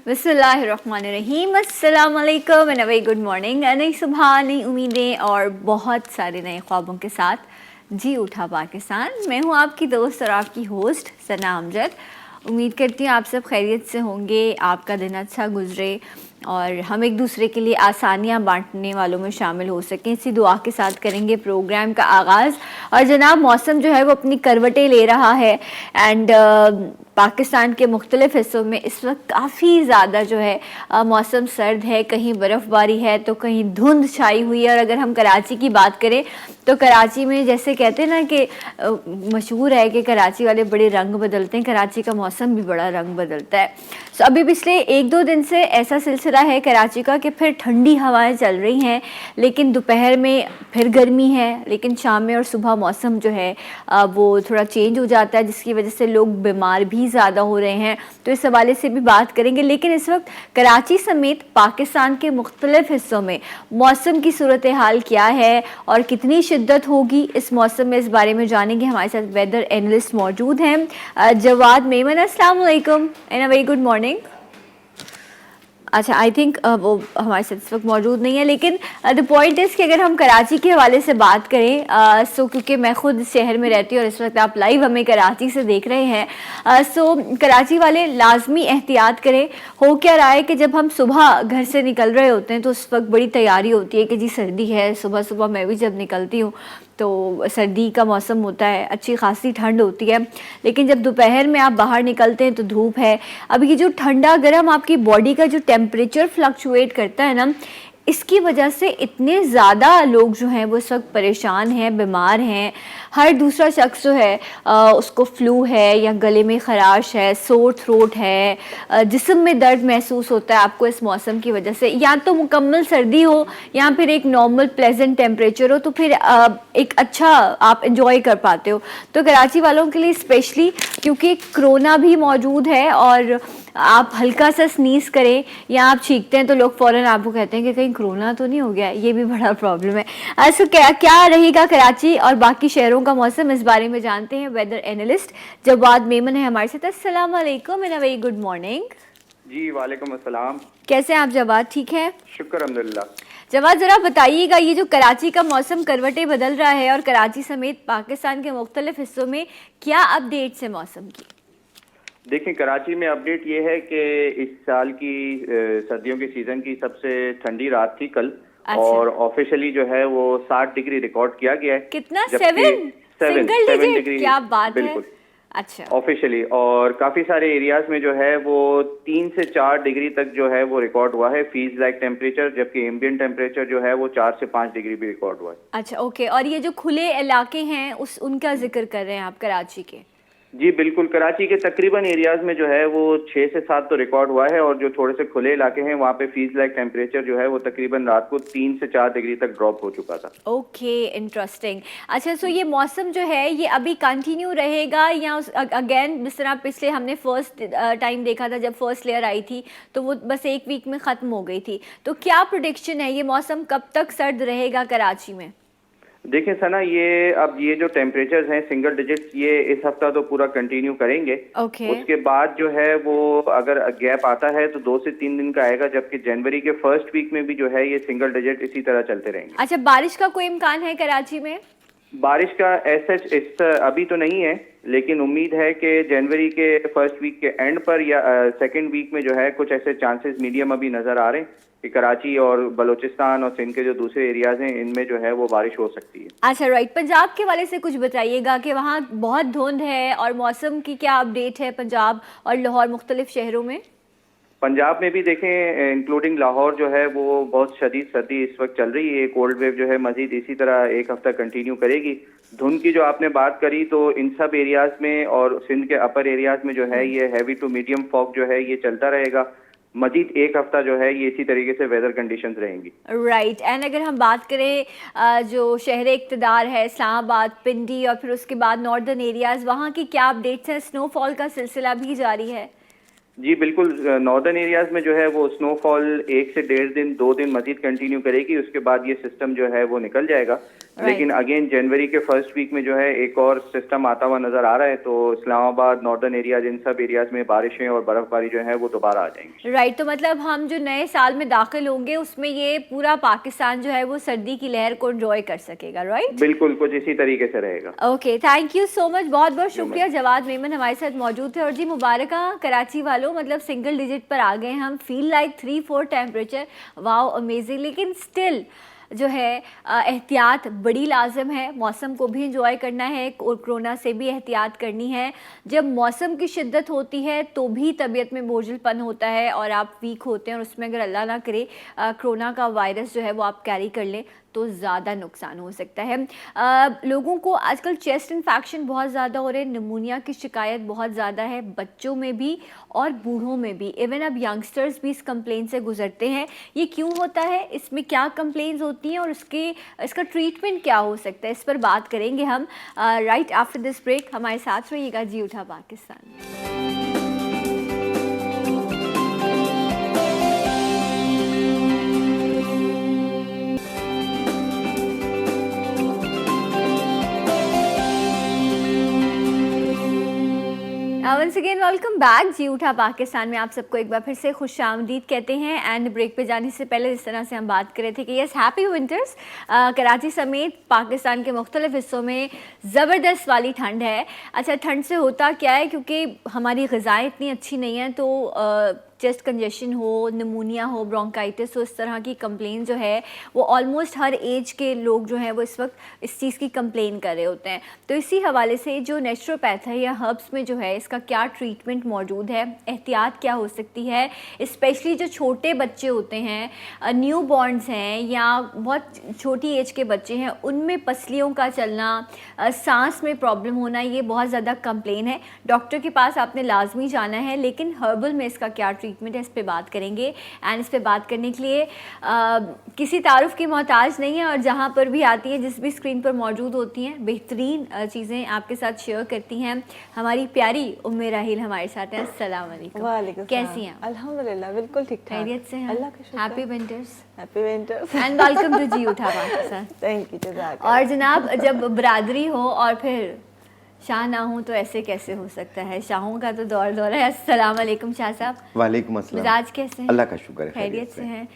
बिस्मिल्लाहिर्रहमानिर्रहीम, अस्सलाम वालेकुम and a very good morning. नई सुबह, नई उम्मीदें और बहुत सारे नए ख्वाबों के साथ जी उठा पाकिस्तान। मैं हूँ आपकी दोस्त और आपकी होस्ट सना अमजद। उम्मीद करती हूँ आप सब खैरियत से होंगे, आपका दिन अच्छा गुजरे और हम एक दूसरे के लिए आसानियाँ बांटने वालों में शामिल हो सकें। इसी दुआ के साथ करेंगे प्रोग्राम का आगाज़। और जनाब, मौसम जो है वो अपनी करवटें ले रहा है एंड पाकिस्तान के मुख्तलिफ़ हिस्सों में इस वक्त काफ़ी ज़्यादा जो है मौसम सर्द है। कहीं बर्फ़बारी है तो कहीं धुंध छाई हुई है। और अगर हम कराची की बात करें तो कराची में जैसे कहते हैं ना कि मशहूर है कि कराची वाले बड़े रंग बदलते हैं, कराची का मौसम भी बड़ा रंग बदलता है। तो अभी पिछले 1-2 दिन से ऐसा सिलसिला है कराची का कि फिर ठंडी हवाएं चल रही हैं, लेकिन दोपहर में फिर गर्मी है, लेकिन शाम में और सुबह मौसम जो है वो थोड़ा चेंज हो जाता है, जिसकी वजह से लोग बीमार भी ज़्यादा हो रहे हैं। तो इस हवाले से भी बात करेंगे। लेकिन इस वक्त कराची समेत पाकिस्तान के मुख्तलिफ हिस्सों में मौसम की सूरत हाल क्या है और कितनी शिद्दत होगी इस मौसम में, इस बारे में जानेंगे। हमारे साथ वेदर एनालिस्ट मौजूद हैं जवाद मेमन। अस्सलाम वालेकुम and a very good morning. अच्छा, आई थिंक वो हमारे साथ इस वक्त मौजूद नहीं है, लेकिन द पॉइंट इज़ कि अगर हम कराची के हवाले से बात करें सो क्योंकि मैं खुद इस शहर में रहती हूँ और इस वक्त आप लाइव हमें कराची से देख रहे हैं, सो कराची वाले लाजमी एहतियात करें। हो क्या रहा है कि जब हम सुबह घर से निकल रहे होते हैं तो उस वक्त बड़ी तैयारी होती है कि जी सर्दी है। सुबह सुबह मैं भी जब निकलती हूँ तो सर्दी का मौसम होता है, अच्छी खासी ठंड होती है। लेकिन जब दोपहर में आप बाहर निकलते हैं तो धूप है। अब ये जो ठंडा गर्म आपकी बॉडी का जो टेम्परेचर फ्लक्चुएट करता है ना, इसकी वजह से इतने ज़्यादा लोग जो हैं वो इस वक्त परेशान हैं, बीमार हैं। हर दूसरा शख्स जो है उसको फ्लू है या गले में ख़राश है, सोर थ्रोट है, जिस्म में दर्द महसूस होता है आपको इस मौसम की वजह से। या तो मुकम्मल सर्दी हो या फिर एक नॉर्मल प्लेजेंट टेम्परेचर हो, तो फिर एक अच्छा आप इंजॉय कर पाते हो। तो कराची वालों के लिए स्पेशली क्योंकि कोरोना भी मौजूद है और आप हल्का सा स्नीज करें या आप छींकते हैं तो लोग फ़ौरन आपको कहते हैं कि कहीं कोरोना तो नहीं हो गया। ये भी बड़ा प्रॉब्लम है। ऐसा क्या रहेगा कराची और बाकी शहरों का मौसम, इस बारे में जानते हैं वेदर एनालिस्ट जवाद मेमन है हमारे साथ। अस्सलाम वालेकुम and a very good morning. जी वालेकुम अस्सलाम। कैसे हैं आप जवाद? ठीक है, शुक्र अल्हम्दुलिल्लाह। जवाद ज़रा बताइएगा, ये जो कराची का मौसम करवटें बदल रहा है और कराची समेत पाकिस्तान के मुख्तलिफ हिस्सों में क्या अपडेट्स है मौसम की? देखिए, कराची में अपडेट ये है कि इस साल की सर्दियों के सीजन की सबसे ठंडी रात थी कल। अच्छा। और ऑफिशियली जो है वो 60 डिग्री रिकॉर्ड किया गया है। कितना? जबकि 7 7 डिग्री? क्या बात है। बिल्कुल अच्छा, ऑफिशियली। और काफी सारे एरियाज में जो है वो 3 से 4 डिग्री तक जो है वो रिकॉर्ड हुआ है फीज लाइक टेम्परेचर, जबकि एम्बिएंट टेम्परेचर जो है वो 4 से 5 डिग्री भी रिकॉर्ड हुआ है। अच्छा, ओके। और ये जो खुले इलाके हैं उनका जिक्र कर रहे हैं आप कराची के? जी बिल्कुल, कराची के तकरीबन एरियाज में जो है वो 6 से 7 तो रिकॉर्ड हुआ है। और जो थोड़े से खुले इलाके हैं वहाँ पे फीस लाइक टेम्परेचर जो है वो तकरीबन रात को 3 से 4 डिग्री तक ड्रॉप हो चुका था। Okay, interesting. अच्छा, सो ये मौसम जो है ये अभी कंटिन्यू रहेगा या अगेन जिस तरह पिछले हमने फर्स्ट टाइम देखा था जब फर्स्ट लेयर आई थी तो वो बस एक वीक में ख़त्म हो गई थी, तो क्या प्रेडिक्शन है, ये मौसम कब तक सर्द रहेगा कराची में? देखिए सना, ये जो टेम्परेचर्स हैं सिंगल डिजिट्स, ये इस हफ्ता तो पूरा कंटिन्यू करेंगे। उसके बाद जो है वो अगर गैप आता है तो 2 से 3 दिन का आएगा, जबकि जनवरी के फर्स्ट वीक में भी जो है ये सिंगल डिजिट इसी तरह चलते रहेंगे। अच्छा, बारिश का कोई इम्कान है कराची में? बारिश का ऐसा अभी तो नहीं है, लेकिन उम्मीद है कि जनवरी के फर्स्ट वीक के एंड पर या सेकंड वीक में जो है कुछ ऐसे चांसेस मीडियम अभी नजर आ रहे हैं कि कराची और बलूचिस्तान और सिंध के जो दूसरे एरियाज हैं इनमें जो है वो बारिश हो सकती है। अच्छा, राइट। पंजाब के वाले से कुछ बताइएगा कि वहाँ बहुत धुंध है और मौसम की क्या अपडेट है पंजाब और लाहौर मुख्तलिफ शहरों में? पंजाब में भी देखें, इंक्लूडिंग लाहौर जो है वो बहुत शदीद सर्दी इस वक्त चल रही है। कोल्ड वेव जो है मजीद इसी तरह एक हफ्ता कंटिन्यू करेगी। धुंध की जो आपने बात करी तो इन सब एरियाज में और सिंध के अपर एरियाज में जो है ये हैवी टू मीडियम फॉग जो है ये चलता रहेगा। मजीद एक हफ्ता जो है ये इसी तरीके से वेदर कंडीशंस रहेंगी। राइट। एंड अगर हम बात करें जो शहर इक़्तिदार है इस्लामाबाद, पिंडी और फिर उसके बाद नॉर्दर्न एरियाज़, वहाँ की क्या अपडेट्स हैं? स्नोफॉल का सिलसिला भी जारी है? जी बिल्कुल, नॉर्दर्न एरियाज में जो है वो स्नोफॉल 1 से 1.5 दिन 2 दिन मजीद कंटिन्यू करेगी, उसके बाद ये सिस्टम जो है वो निकल जाएगा। लेकिन अगेन जनवरी के फर्स्ट वीक में जो है एक और सिस्टम आता हुआ नजर आ रहा है, तो इस्लामाबाद, नॉर्दर्न एरियाज, इन सब एरियाज में बारिशें और बर्फबारी जो है वो दोबारा आ जाएंगी। राइट, तो मतलब हम जो नए साल में दाखिल होंगे उसमें ये पूरा पाकिस्तान जो है वो सर्दी की लहर को एंजॉय कर सकेगा, राइट? बिल्कुल, कुछ इसी तरीके से रहेगा। Okay, thank you so much, बहुत बहुत शुक्रिया। जवाद मेमन हमारे साथ मौजूद थे। और जी मुबारक कराची वालों, मतलब सिंगल डिजिट पर आ गए हम, feel like 3-4 temperature, wow amazing. लेकिन स्टिल जो है एहतियात बड़ी लाजम है, मौसम को भी इंजॉय करना है और कोरोना से भी एहतियात करनी है। जब मौसम की शिद्दत होती है तो भी तबीयत में बोझलपन होता है और आप वीक होते हैं, और उसमें अगर अल्लाह ना करे कोरोना का वायरस जो है वो आप कैरी कर लें तो ज़्यादा नुकसान हो सकता है। लोगों को आजकल चेस्ट इन्फेक्शन बहुत ज़्यादा हो रहे हैं, निमोनिया की शिकायत बहुत ज़्यादा है, बच्चों में भी और बूढ़ों में भी। इवन अब यंगस्टर्स भी इस कंप्लेन से गुजरते हैं। ये क्यों होता है, इसमें क्या कंप्लेंट्स होती हैं और इसका ट्रीटमेंट क्या हो सकता है, इस पर बात करेंगे हम राइट आफ्टर दिस ब्रेक। हमारे साथ रहिएगा Jee Utha Pakistan. Once again welcome back Jee Utha Pakistan में आप सबको एक बार फिर से खुश आमदीद कहते हैं। एंड ब्रेक पे जाने से पहले जिस तरह से हम बात कर रहे थे कि यस हैप्पी विंटर्स, कराची समेत पाकिस्तान के मुख्तलिफ हिस्सों में ज़बरदस्त वाली ठंड है। अच्छा, ठंड से होता क्या है, क्योंकि हमारी ग़िज़ाएँ इतनी अच्छी नहीं हैं, तो चेस्ट कंजेशन हो, निमोनिया हो, ब्रोंकाइटिस हो, इस तरह की कंप्लेन जो है वो ऑलमोस्ट हर एज के लोग जो हैं वो इस वक्त इस चीज़ की कंप्लेन कर रहे होते हैं। तो इसी हवाले से जो नेचुरोपैथ है या हर्ब्स में जो है इसका क्या ट्रीटमेंट मौजूद है, एहतियात क्या हो सकती है, स्पेशली जो छोटे बच्चे होते हैं, न्यू बॉर्न्स हैं या बहुत छोटी एज के बच्चे हैं, उनमें पसलियों का चलना, सांस में प्रॉब्लम होना, ये बहुत ज़्यादा कंप्लेन है। डॉक्टर के पास आपने लाजमी जाना है, लेकिन हर्बल में इसका क्या ट्रीटमेंट है इस पे बात करेंगे। एंड इस पे बात करने के लिए किसी तारुफ की मोहताज नहीं है, और जहाँ पर भी आती हैं, जिस भी स्क्रीन पर मौजूद होती हैं, बेहतरीन चीज़ें आपके साथ शेयर करती हैं। हमारी प्यारी उम्मे राहिल हमारे साथ हैं। अस्सलाम वालेकुम। वालेकुम, कैसी हैं? अल्हम्दुलिल्लाह बिल्कुल ठीक ठाक, खैरियत से हैं? अल्लाह का शुक्र। Happy winters. Happy winters and welcome to Jee Utha Pakistan. Thank you, जज़ाक। और जनाब, जब बरादरी हो और फिर शाह ना हो तो ऐसे कैसे हो सकता है, शाहों का तो दौर है। अस्सलाम वालेकुम शाह साहब। वालेकुम अस्सलाम। मिजाज कैसे हैं? अल्लाह का शुक्र है, खैरियत से हैं।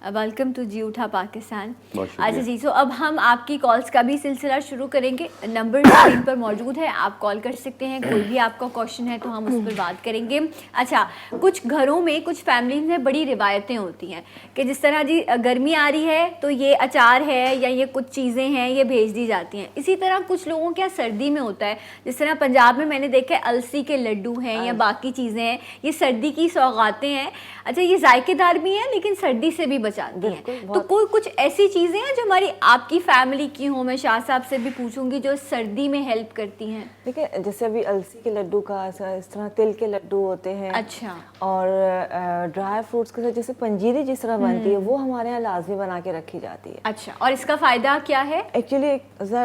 Welcome to Jee Utha Pakistan. बहुत शुक्रिया। अच्छा जी, तो अब हम आपकी कॉल्स का भी सिलसिला शुरू करेंगे। नंबर स्क्रीन पर मौजूद है, आप कॉल कर सकते हैं। कोई भी आपका क्वेश्चन है तो हम उस पर बात करेंगे। अच्छा, कुछ घरों में, कुछ फैमिलीज में बड़ी रिवायतें होती हैं कि जिस तरह जी गर्मी आ रही है तो ये अचार है या ये कुछ चीज़ें हैं ये भेज दी जाती हैं। इसी तरह कुछ लोगों के यहाँ सर्दी में होता है, जिस तरह पंजाब में मैंने देखा है अलसी के लड्डू हैं या बाकी चीज़ें हैं, ये सर्दी की सौगातें हैं। अच्छा, ये जायकेदार भी हैं लेकिन सर्दी से भी बचाती हैं। तो कोई कुछ ऐसी चीज़ें हैं जो हमारी आपकी फैमिली की हो, मैं शाह साहब से भी पूछूंगी, जो सर्दी में हेल्प करती हैं? देखिए, जैसे अभी अलसी के लड्डू का, इस तरह तिल के लड्डू होते हैं। अच्छा। और ड्राई फ्रूट्स के साथ जैसे पंजीरी जिस तरह बनती है वो हमारे यहाँ लाजमी बना के रखी जाती है। अच्छा, और इसका फ़ायदा क्या है? एक्चुअली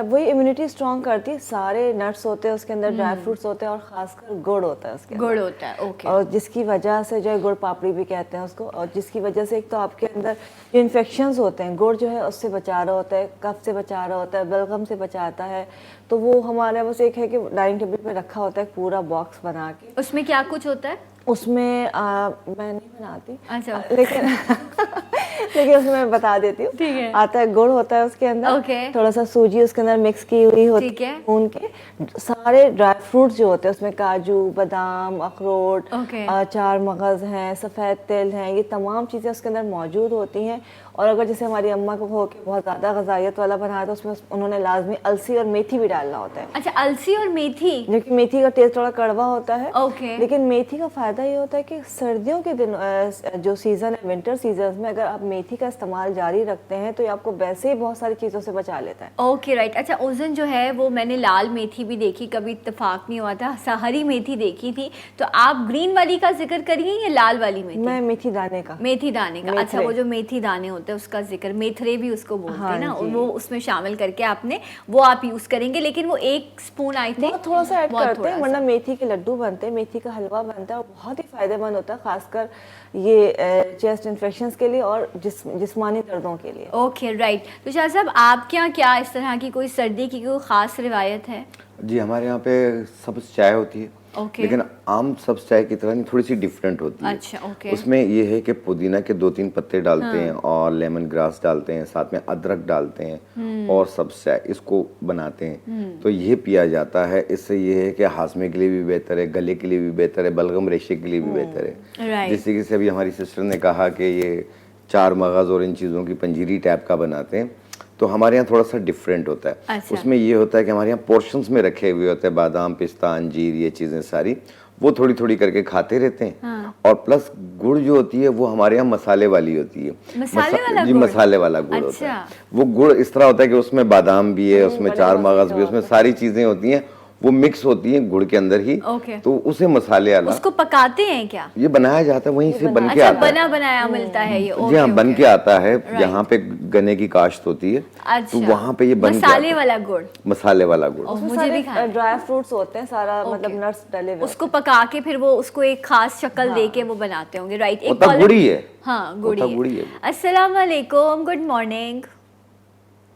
वही इम्यूनिटी स्ट्रॉन्ग करती है। सारे नट्स होते हैं उसके अंदर, ड्राई फ्रूट्स होते हैं और खासकर गुड़ होता है उसके अंदर। गुड़ होता है, ओके। और जिसकी वजह से जो है गुड़ पापड़ी भी कहते हैं उसको, और जिसकी वजह से एक तो आपके अंदर जो इन्फेक्शंस होते हैं, गुड़ जो है उससे बचा रहा होता है, कफ से बचा रहा होता है, बलगम से बचाता है। तो वो हमारे बस एक है कि डाइनिंग टेबल पे रखा होता है पूरा बॉक्स बना के। उसमें क्या कुछ होता है? उसमें मैं नहीं बनाती। अच्छा। लेकिन उसमें मैं बता देती हूँ। ठीक है। आता है, गुड़ होता है उसके अंदर, ओके। थोड़ा सा सूजी उसके अंदर मिक्स की हुई होती ठीक है। भून के, सारे ड्राई फ्रूट्स जो होते हैं उसमें काजू, बादाम, अखरोट, ओके। 4 मगज़ हैं, सफ़ेद तिल हैं, ये तमाम चीज़ें उसके अंदर मौजूद होती हैं। और अगर जैसे हमारी अम्मा को हो के बहुत ज़्यादा ग़िज़ाइयत वाला बनाया तो उसमें उन्होंने लाजमी अलसी और मेथी भी डालना होता है। अच्छा, अलसी और मेथी। जो कि मेथी का टेस्ट थोड़ा कड़वा होता है। ओके। लेकिन मेथी का फ़ायदा ये होता है कि सर्दियों के दिन जो सीज़न है, विंटर सीजन में अगर आप मेथी का इस्तेमाल जारी रखते हैं तो ये आपको वैसे ही बहुत सारी चीज़ों से बचा लेता है। Okay, right. अच्छा, उस दिन जो है वो मैंने लाल मेथी भी देखी, कभी इत्तेफाक नहीं हुआ था, हरी मेथी देखी थी। तो आप ग्रीन वाली का जिक्र करिए या लाल वाली मेथी? मैं मेथी दाने का। मेथी दाने का। अच्छा, वो जो मेथी दाने होते होता है उसका जिक्र, मेथरे भी उसको बोलते हाँ हैं ना, जी। वो उसमें शामिल करके आपने वो आप यूज़ करेंगे, लेकिन वो 1 स्पून आई थिंक बहुत थोड़ा सा ऐड बहुत करते हैं, थोड़ा वरना सा। मेथी के लड्डू बनते हैं, मेथी का हलवा बनता है और बहुत ही फायदेमंद होता है, खासकर ये चेस्ट इन्फेक्शंस के लिए और जिस्मानी दर्दों के लिए। Okay right. तो शाह साहब आपके यहाँ क्या इस तरह की कोई सर्दी की कोई ख़ास रिवायत है? जी, हमारे यहाँ पे सब्ज़ चाय होती है, ओके। लेकिन आम सब्ज़ चाय की तरह नहीं, थोड़ी सी डिफरेंट होती है। अच्छा, ओके। उसमें ये है कि पुदीना के 2-3 पत्ते डालते हैं और लेमन ग्रास डालते हैं, साथ में अदरक डालते हैं और सब्ज़ चाय इसको बनाते हैं, तो ये पिया जाता है। इससे ये है कि हाजमे के लिए भी बेहतर है, गले के लिए भी बेहतर है, बलगम रेशे के लिए भी बेहतर है। राइट। जिस तरीके से अभी हमारी सिस्टर ने कहा कि ये 4 मगज़ और इन चीज़ों की पंजीरी टाइप का बनाते हैं, तो हमारे यहाँ थोड़ा सा डिफरेंट होता है। अच्छा। उसमें ये होता है कि हमारे यहाँ पोर्शंस में रखे हुए होते हैं बादाम, पिस्ता, अंजीर, ये चीज़ें सारी वो थोड़ी थोड़ी करके खाते रहते हैं। हाँ। और प्लस गुड़ जो होती है वो हमारे यहाँ मसाले वाली होती है। मसाले वाला जी, गुड़? मसाले वाला गुड़ होता है। अच्छा। वो गुड़ इस तरह होता है कि उसमें बादाम भी है, उसमें बड़े 4 मसाले मगज़ भी, उसमें सारी चीज़ें होती हैं, वो मिक्स होती हैं गुड़ के अंदर ही। ओके। तो उसे मसाले वाला उसको पकाते हैं क्या? ये बनाया जाता है, वहीं से बन के अच्छा, आता है। बना बनाया मिलता है ये। जी ओके, हाँ, बन ओके। के आता है जहाँ पे गन्ने की काश्त होती है, अच्छा, तो वहाँ पे ये बन के मसाले आता है। वाला गुड़। मसाले वाला गुड़। ओह, उसमें मुझे भी सारे खाना है। ड्राई फ्रूट्स होते हैं, सारा ओके। मतलब नट्स डले हुए। उसको पका के फिर वो उसको एक खास शक्ल दे के वो बनाते होंगे, राइट? एक होता कॉलर- गुड़ी है। हाँ, होता गुड़ी गुड़ी है। है। अस्सलाम वालेकुम, गुड मॉर्निंग।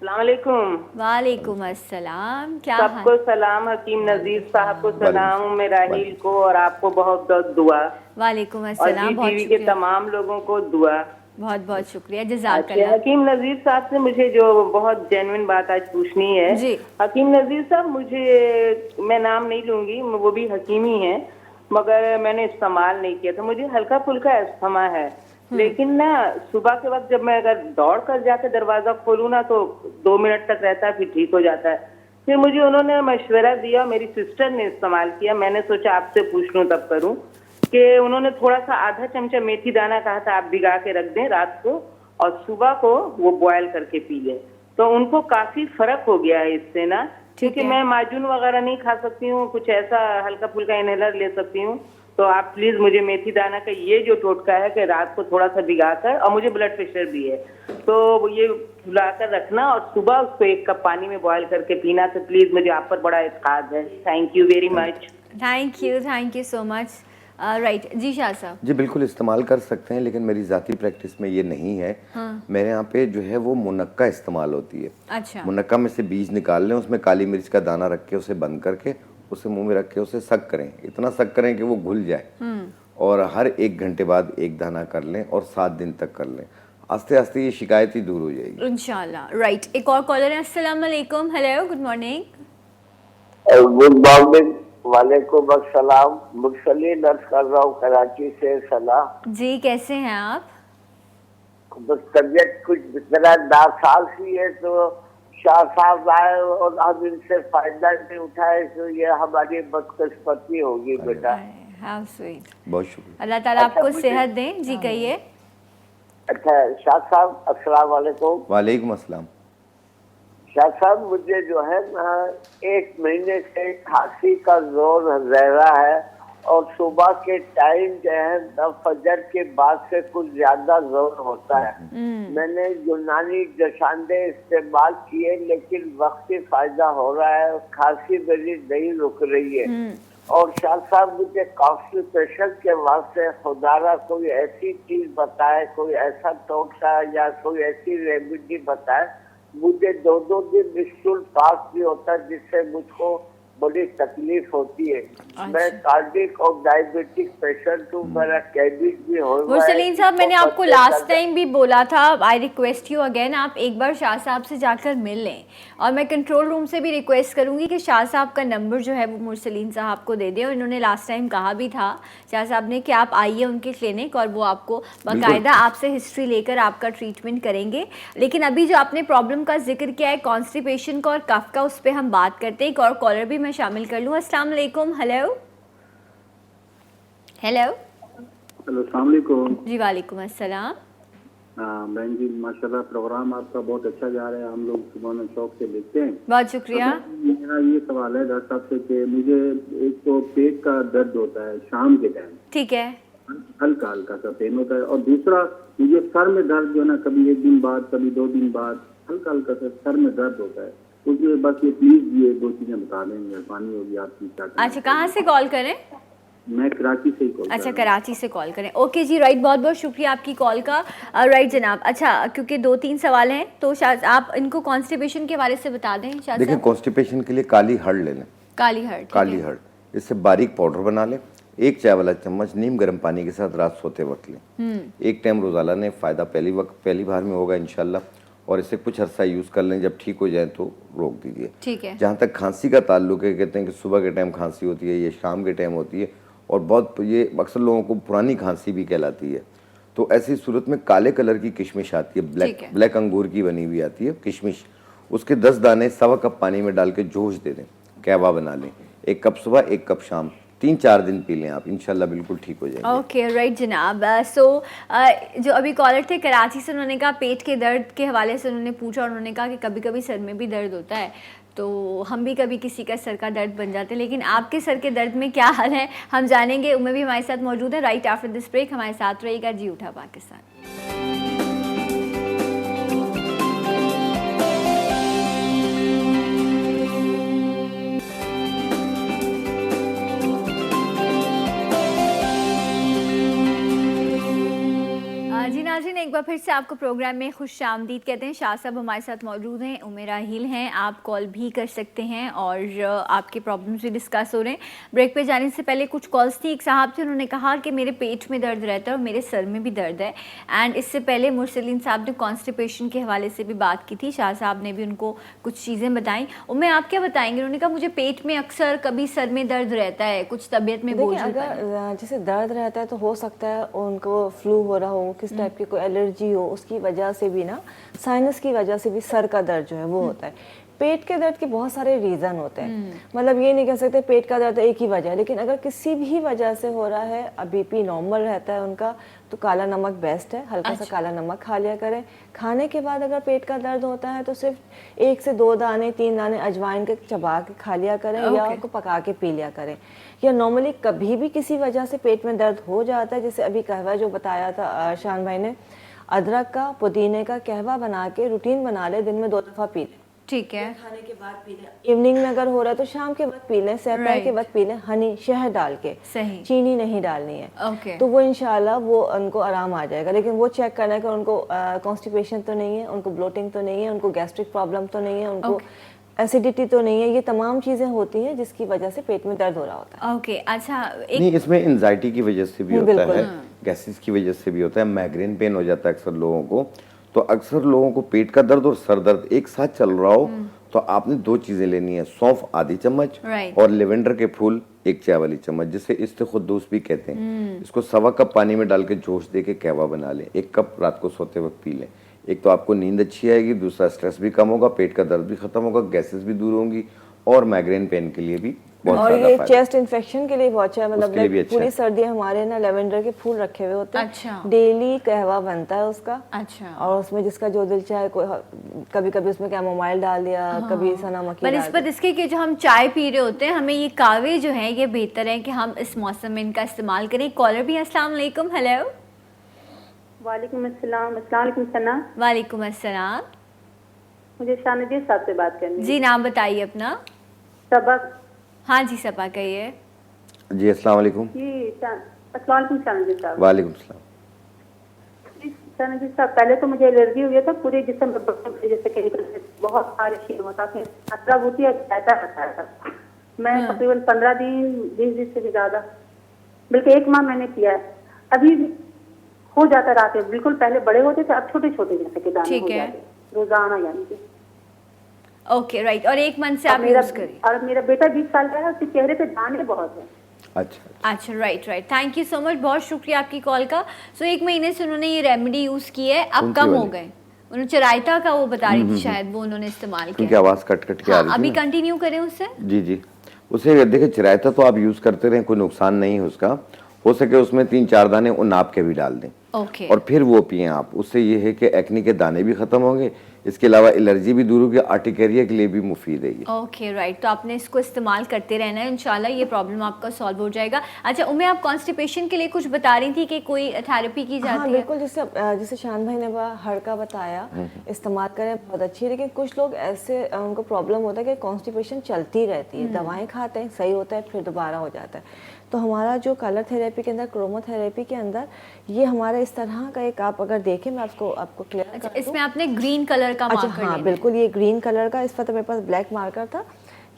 अस्सलामुअलैकुम। वालेकुम अस्सलाम, क्या हाल? सबको सलाम, हकीम नजीर साहब को सलाम, राहील को और आपको बहुत बहुत दुआ, वालेकुम और अस्सलाम, जी बहुत टीवी के शुक्रिया, तमाम लोगों को दुआ। बहुत बहुत शुक्रिया, अच्छा, जज़ाकल्लाह। हकीम नजीर साहब से मुझे जो बहुत जेन्युइन बात आज पूछनी है। जी। हकीम नजीर साहब, मुझे, मैं नाम नहीं लूंगी, वो भी हकीम ही है, मगर मैंने इस्तेमाल नहीं किया था। मुझे हल्का फुल्का अस्थमा है, लेकिन ना सुबह के वक्त जब मैं अगर दौड़ कर जाकर दरवाजा खोलूँ ना तो 2 मिनट तक रहता है, फिर ठीक हो जाता है। फिर मुझे उन्होंने मशवरा दिया, मेरी सिस्टर ने इस्तेमाल किया, मैंने सोचा आपसे पूछ लूं तब करूं, कि उन्होंने थोड़ा सा आधा चमचा मेथी दाना कहा था आप भिगा के रख दें रात को और सुबह को वो बॉयल करके पी लें, तो उनको काफी फर्क हो गया है इससे ना। क्योंकि मैं माजून वगैरह नहीं खा सकती हूँ, कुछ ऐसा हल्का फुल्का इनहेलर ले सकती हूँ, तो आप प्लीज मुझे मेथी दाना का ये जो टोटका है कि रात को थोड़ा सा भिगाकर, और मुझे ब्लड प्रेशर भी है, तो ये फुलाकर रखना और सुबह उसको 1 कप पानी में बॉयल करके पीना, तो प्लीज मुझे आप पर बड़ा इत्मीनान है। Thank you very much. Thank you so much. Right जी शाह साहब। जी बिल्कुल इस्तेमाल कर सकते हैं, लेकिन मेरी ज़ाती प्रैक्टिस में ये नहीं है। हाँ। मेरे यहाँ पे जो है वो मुनक्का इस्तेमाल होती है। अच्छा। मुनक्का में से बीज निकाल लें, उसमें काली मिर्च का दाना रख के उसे बंद करके उसे मुंह में रख के उसे सक करें, इतना सक करें कि वो घुल जाए, और हर 1 घंटे बाद 1 दाना कर लें और 7 दिन तक कर लें। आस्ते आस्ते ये शिकायत ही दूर हो जाएगी इंशाल्लाह। राइट, एक और कॉलर है। अस्सलाम वालेकुम, hello, good morning. Good morning. वालेकुम अस्सलाम। मुर्सलीन अर्ज कर रहा हूँ कराची से। सलाम जी, कैसे हैं आप? बस तबियत कुछ जरा नासाज सी है, तो शाह साहब आए और हम इनसे फायदा नहीं उठाए, तो ये हमारी बदकिस्मती होगी बेटा। How sweet. बहुत शुक्रिया। अल्लाह ताला अच्छा, आपको मुझे- सेहत दें। जी कहिए। अच्छा शाह साहब, अस्सलाम वालेकुम। वालेकुम अस्सलाम। शाह साहब, मुझे जो है ना 1 महीने से खांसी का जोर रह रहा है, और सुबह के टाइम जो है ना फजर के बाद से कुछ ज्यादा जोर होता है। मैंने यूनानी जशांदे इस्तेमाल किए, लेकिन वक्ती फायदा हो रहा है, खांसी मेरी नहीं रुक रही है। और शाह साहब, मुझे कॉन्स्टिपेशन के वास्ते खुदारा कोई ऐसी चीज बताए, कोई ऐसा टोटका या कोई ऐसी रेमेडी बताए। मुझे 2-2 दिन निश्चुल पास भी होता है, जिससे मुझको बड़ी तकलीफ होती है। मैं कार्डिक और डायबिटिक पेशेंट हूँ, मेरा कैबिज भी हो रहा है। मुरसलीन साहब, मैंने आपको लास्ट टाइम भी बोला था, आई रिक्वेस्ट यू अगेन, आप एक बार शाह साहब से जाकर मिल लें, और मैं कंट्रोल रूम से भी रिक्वेस्ट करूंगी कि शाह साहब का नंबर जो है वो मुरसलीन साहब को दे दें। और इन्होंने लास्ट टाइम कहा भी था शाह साहब ने कि आप आइए उनके क्लिनिक और वो आपको बाकायदा आपसे हिस्ट्री लेकर आपका ट्रीटमेंट करेंगे। लेकिन अभी जो आपने प्रॉब्लम का जिक्र किया है कॉन्स्टिपेशन का और कफ का, उस पर हम बात करते हैं। एक और कॉलर भी मैं शामिल कर लूँ। अस्सलाम वालेकुम, हेलो हेलो। हेलो, अस्सलाम वालेकुम। जी वालेकुम अस्सलाम। बहन जी, माशाल्लाह प्रोग्राम आपका बहुत अच्छा जा रहा है, हम लोग सुबह में शौक से देखते हैं। बहुत शुक्रिया। मेरा ये सवाल है डॉक्टर साहब से कि मुझे एक तो पेट का दर्द होता है शाम के टाइम, ठीक है। हल्का हल्का सा पेन होता है। और दूसरा मुझे सर में दर्द जो है ना, कभी 1 दिन बाद, कभी 2 दिन बाद हल्का हल्का सा सर में दर्द होता है। उसमें बस ये प्लीज ये 2 चीजें बता दें, मेहरबानी होगी आपकी। क्या करना अच्छा, कहाँ से कॉल करें? मैं कराची से ही कॉल कर अच्छा, रहा हूँ। कराची से कॉल करें। ओके जी, राइट, बहुत बहुत शुक्रिया आपकी कॉल का। राइट जनाब, अच्छा क्योंकि 2-3 सवाल हैं तो शायद आप इनको कॉन्स्टिपेशन के बारे से बता दें। शायद देखिए, साहब, कॉन्स्टिपेशन के लिए काली हर्ड ले लें। काली हर्ड, ठीक काली है। हर्ड, इससे बारीक पाउडर बना लें। 1 चाय वाला चम्मच नीम गर्म पानी के साथ रात सोते वक्त लें। 1 टाइम रोजाना ने फ़ायदा पहली बार में होगा इंशाल्लाह। और इसे कुछ अर्सा यूज़ कर लें, जब ठीक हो जाए तो रोक दीजिए। ठीक है। जहाँ तक खांसी का ताल्लुक है, कहते हैं कि सुबह के टाइम खांसी होती है, ये शाम के टाइम होती है, और बहुत ये अक्सर लोगों को पुरानी खांसी भी कहलाती है। तो ऐसी सूरत में काले कलर की किशमिश आती है, ब्लैक अंगूर की बनी हुई आती है किशमिश। उसके 10 दाने 1.25 कप पानी में डाल के जोश दे दें, कहवा बना लें। 1 कप सुबह, 1 कप शाम, 3-4 दिन पी लें आप, इंशाल्लाह बिल्कुल ठीक हो जाएंगे। ओके, राइट जनाब। सो जो अभी कॉलर थे कराची से, उन्होंने कहा पेट के दर्द के हवाले से उन्होंने पूछा, और उन्होंने कहा कि कभी कभी सर में भी दर्द होता है, तो हम भी कभी किसी का सर का दर्द बन जाते हैं, लेकिन आपके सर के दर्द में क्या हाल है हम जानेंगे। उम्मीद भी हमारे साथ मौजूद है राइट आफ्टर दिस ब्रेक। हमारे साथ रहेगा जी उठा पाकिस्तान। जी नाज़रीन, एक बार फिर से आपको प्रोग्राम में खुश आमदीद कहते हैं। शाह साहब हमारे साथ मौजूद हैं, उमेरा हिल हैं। आप कॉल भी कर सकते हैं और आपके प्रॉब्लम्स भी डिस्कस हो रहे हैं। ब्रेक पे जाने से पहले कुछ कॉल्स थी। एक साहब थे, उन्होंने कहा कि मेरे पेट में दर्द रहता है और मेरे सर में भी दर्द है। एंड इससे पहले मुरसलीन साहब ने कॉन्स्टिपेशन के हवाले से भी बात की थी, शाह साहब ने भी उनको कुछ चीज़ें बताई। उम्में आप क्या बताएंगे? उन्होंने कहा मुझे पेट में अक्सर कभी सर में दर्द रहता है, कुछ तबीयत में बोझ। अगर जैसे दर्द रहता है तो हो सकता है उनको फ्लू हो रहा हो, किस टाइप की कोई एलर्जी हो, उसकी वजह से भी ना, साइनस की वजह से भी सर का दर्द जो है वो होता है। पेट के दर्द के बहुत सारे रीज़न होते हैं, मतलब ये नहीं कह सकते पेट का दर्द एक ही वजह है, लेकिन अगर किसी भी वजह से हो रहा है, बीपी नॉर्मल रहता है उनका, तो काला नमक बेस्ट है। हल्का सा काला नमक खा लिया करें। खाने के बाद अगर पेट का दर्द होता है तो सिर्फ 1 से 2 दाने 3 दाने अजवाइन के चबा के खा लिया करें, या उसको पका के पी लिया करें। या नॉर्मली कभी भी किसी वजह से पेट में दर्द हो जाता है, जैसे अभी कहवा जो बताया था शान भाई ने, अदरक का, पुदीने का कहवा बना के रूटीन बना ले, दिन में 2 दफ़ा पी लें। ठीक है। खाने के बाद पी लें। इवनिंग में अगर हो रहा है तो शाम के वक्त पी लें, सहर के वक्त पी लें। हनी, शहद डाल के, सही, चीनी नहीं डालनी है। ओके। तो वो इंशाल्लाह वो उनको आराम आ जाएगा। लेकिन वो चेक करना है कि उनको कॉन्स्टिपेशन तो नहीं है, उनको ब्लोटिंग तो नहीं है, उनको गैस्ट्रिक प्रॉब्लम तो नहीं है, उनको एसिडिटी तो नहीं है। ये तमाम चीज़ें होती हैं जिसकी वजह से पेट में दर्द हो रहा होता है। ओके, अच्छा नहीं, इसमें एंजाइटी की वजह से भी होता है, गैसेस की वजह से भी होता है, माइग्रेन पेन हो जाता है अक्सर लोगों को। तो अक्सर लोगों को पेट का दर्द और सर दर्द एक साथ चल रहा हो तो आपने 2 चीजें लेनी है, सौंफ आधी चम्मच और लेवेंडर के फूल 1 चाय वाली चम्मच, जिसे इस्तेखुद्दूस भी कहते हैं। इसको 1.25 कप पानी में डाल के जोश दे के कहवा बना लें। 1 कप रात को सोते वक्त पी लें। एक तो आपको नींद अच्छी आएगी, दूसरा स्ट्रेस भी कम होगा, पेट का दर्द भी खत्म होगा, गैसेस भी दूर होंगी, और माइग्रेन पेन के लिए भी बहुत और ज्यादा ये फायदा। चेस्ट इन्फेक्शन के लिए बहुत अच्छा है। मतलब अच्छा पूरी है। सर्दी हमारे ना लेवेंडर के फूल रखे हुए होते हैं। अच्छा। डेली कहवा बनता है उसका। अच्छा। और उसमें जिसका जो दिल चाहे, कभी कभी उसमें कैमोमाइल डाल दिया, कभी सना मक्खी डाल बनस्पत इसके कि जो हम चाय पी रहे होते हैं, हमें ये कावे जो है ये बेहतर है कि हम इस मौसम में इनका इस्तेमाल करें। कॉलर भी, अस्सलाम वालेकुम। हेलो। वालेकुम अस्सलाम। अस्सलाम वालेकुम सना। वालेकुम अस्सलाम। मुझे शानदीर साहब से बात करनी है। जी, नाम बताइए अपना। सबक। हाँ जी, सबा कहिए। जी, अस्सलाम वालेकुम। जी, अस्सलाम वालेकुम शानदीर साहब। वालेकुम सलाम। शानदीर साहब, पहले तो मुझे एलर्जी हुई था पूरे जिस्म में, जैसे केमिकल से बहुत खारिश होता है, खतरा होती है, ऐसा रहता है। मैं तकरीबन 15 दिन 20 दिन से भी ज्यादा, बल्कि 1 माह मैंने किया है। अभी हो जाता रात में, बिल्कुल पहले बड़े होते थे, अब छोटे छोटे जैसे के दाने हो जाते रोजाना, यानी कि। Okay, right. और 1 मंथ से आप यूज करें। और मेरा बेटा 20 साल का है, उसके चेहरे पे दाने बहुत है। अच्छा, right. Thank you so much, बहुत शुक्रिया आपकी कॉल का। सो 1 महीने से उन्होंने ये रेमेडी यूज की है, अब कम हो गए। उन्होंने चराइता का वो बता रही थी, शायद वो उन्होंने इस्तेमाल किया। आवाज कट कट के आ रही थी। अभी कंटिन्यू करें उससे। जी, उसे देखिए, चिरायता तो आप यूज करते रहें, कोई नुकसान नहीं है उसका। हो सके उसमें 3-4 दाने नाप के भी डाल दें। ओके। और फिर वो पिए आप। उससे ये है कि एक्ने के दाने भी खत्म होंगे, इसके अलावा एलर्जी भी दूर होगी, आर्टिकेरिया के लिए भी मुफीद है ये। ओके राइट, तो आपने इसको इस्तेमाल करते रहना है, इंशाल्लाह ये प्रॉब्लम आपका सॉल्व हो जाएगा। अच्छा उम्मे, आप कॉन्स्टिपेशन के लिए कुछ बता रही थी कि कोई थेरेपी की जाती हाँ है? बिल्कुल, जैसे शान भाई ने हड़ का बताया, इस्तेमाल करें बहुत अच्छी है। लेकिन कुछ लोग ऐसे उनको प्रॉब्लम होता है कि कॉन्स्टिपेशन चलती रहती है, दवाएं खाते हैं सही होता है फिर दोबारा हो जाता है। तो हमारा जो कलर थेरेपी के अंदर, क्रोमोथेरेपी के अंदर, ये हमारा इस तरह का एक, आप अगर देखें मैं आपको क्लियर अच्छा, इसमें आपने ग्रीन कलर का अच्छा मार्कर हाँ लेना बिल्कुल, ये ग्रीन कलर का, इस वक्त मेरे पास ब्लैक मार्कर था।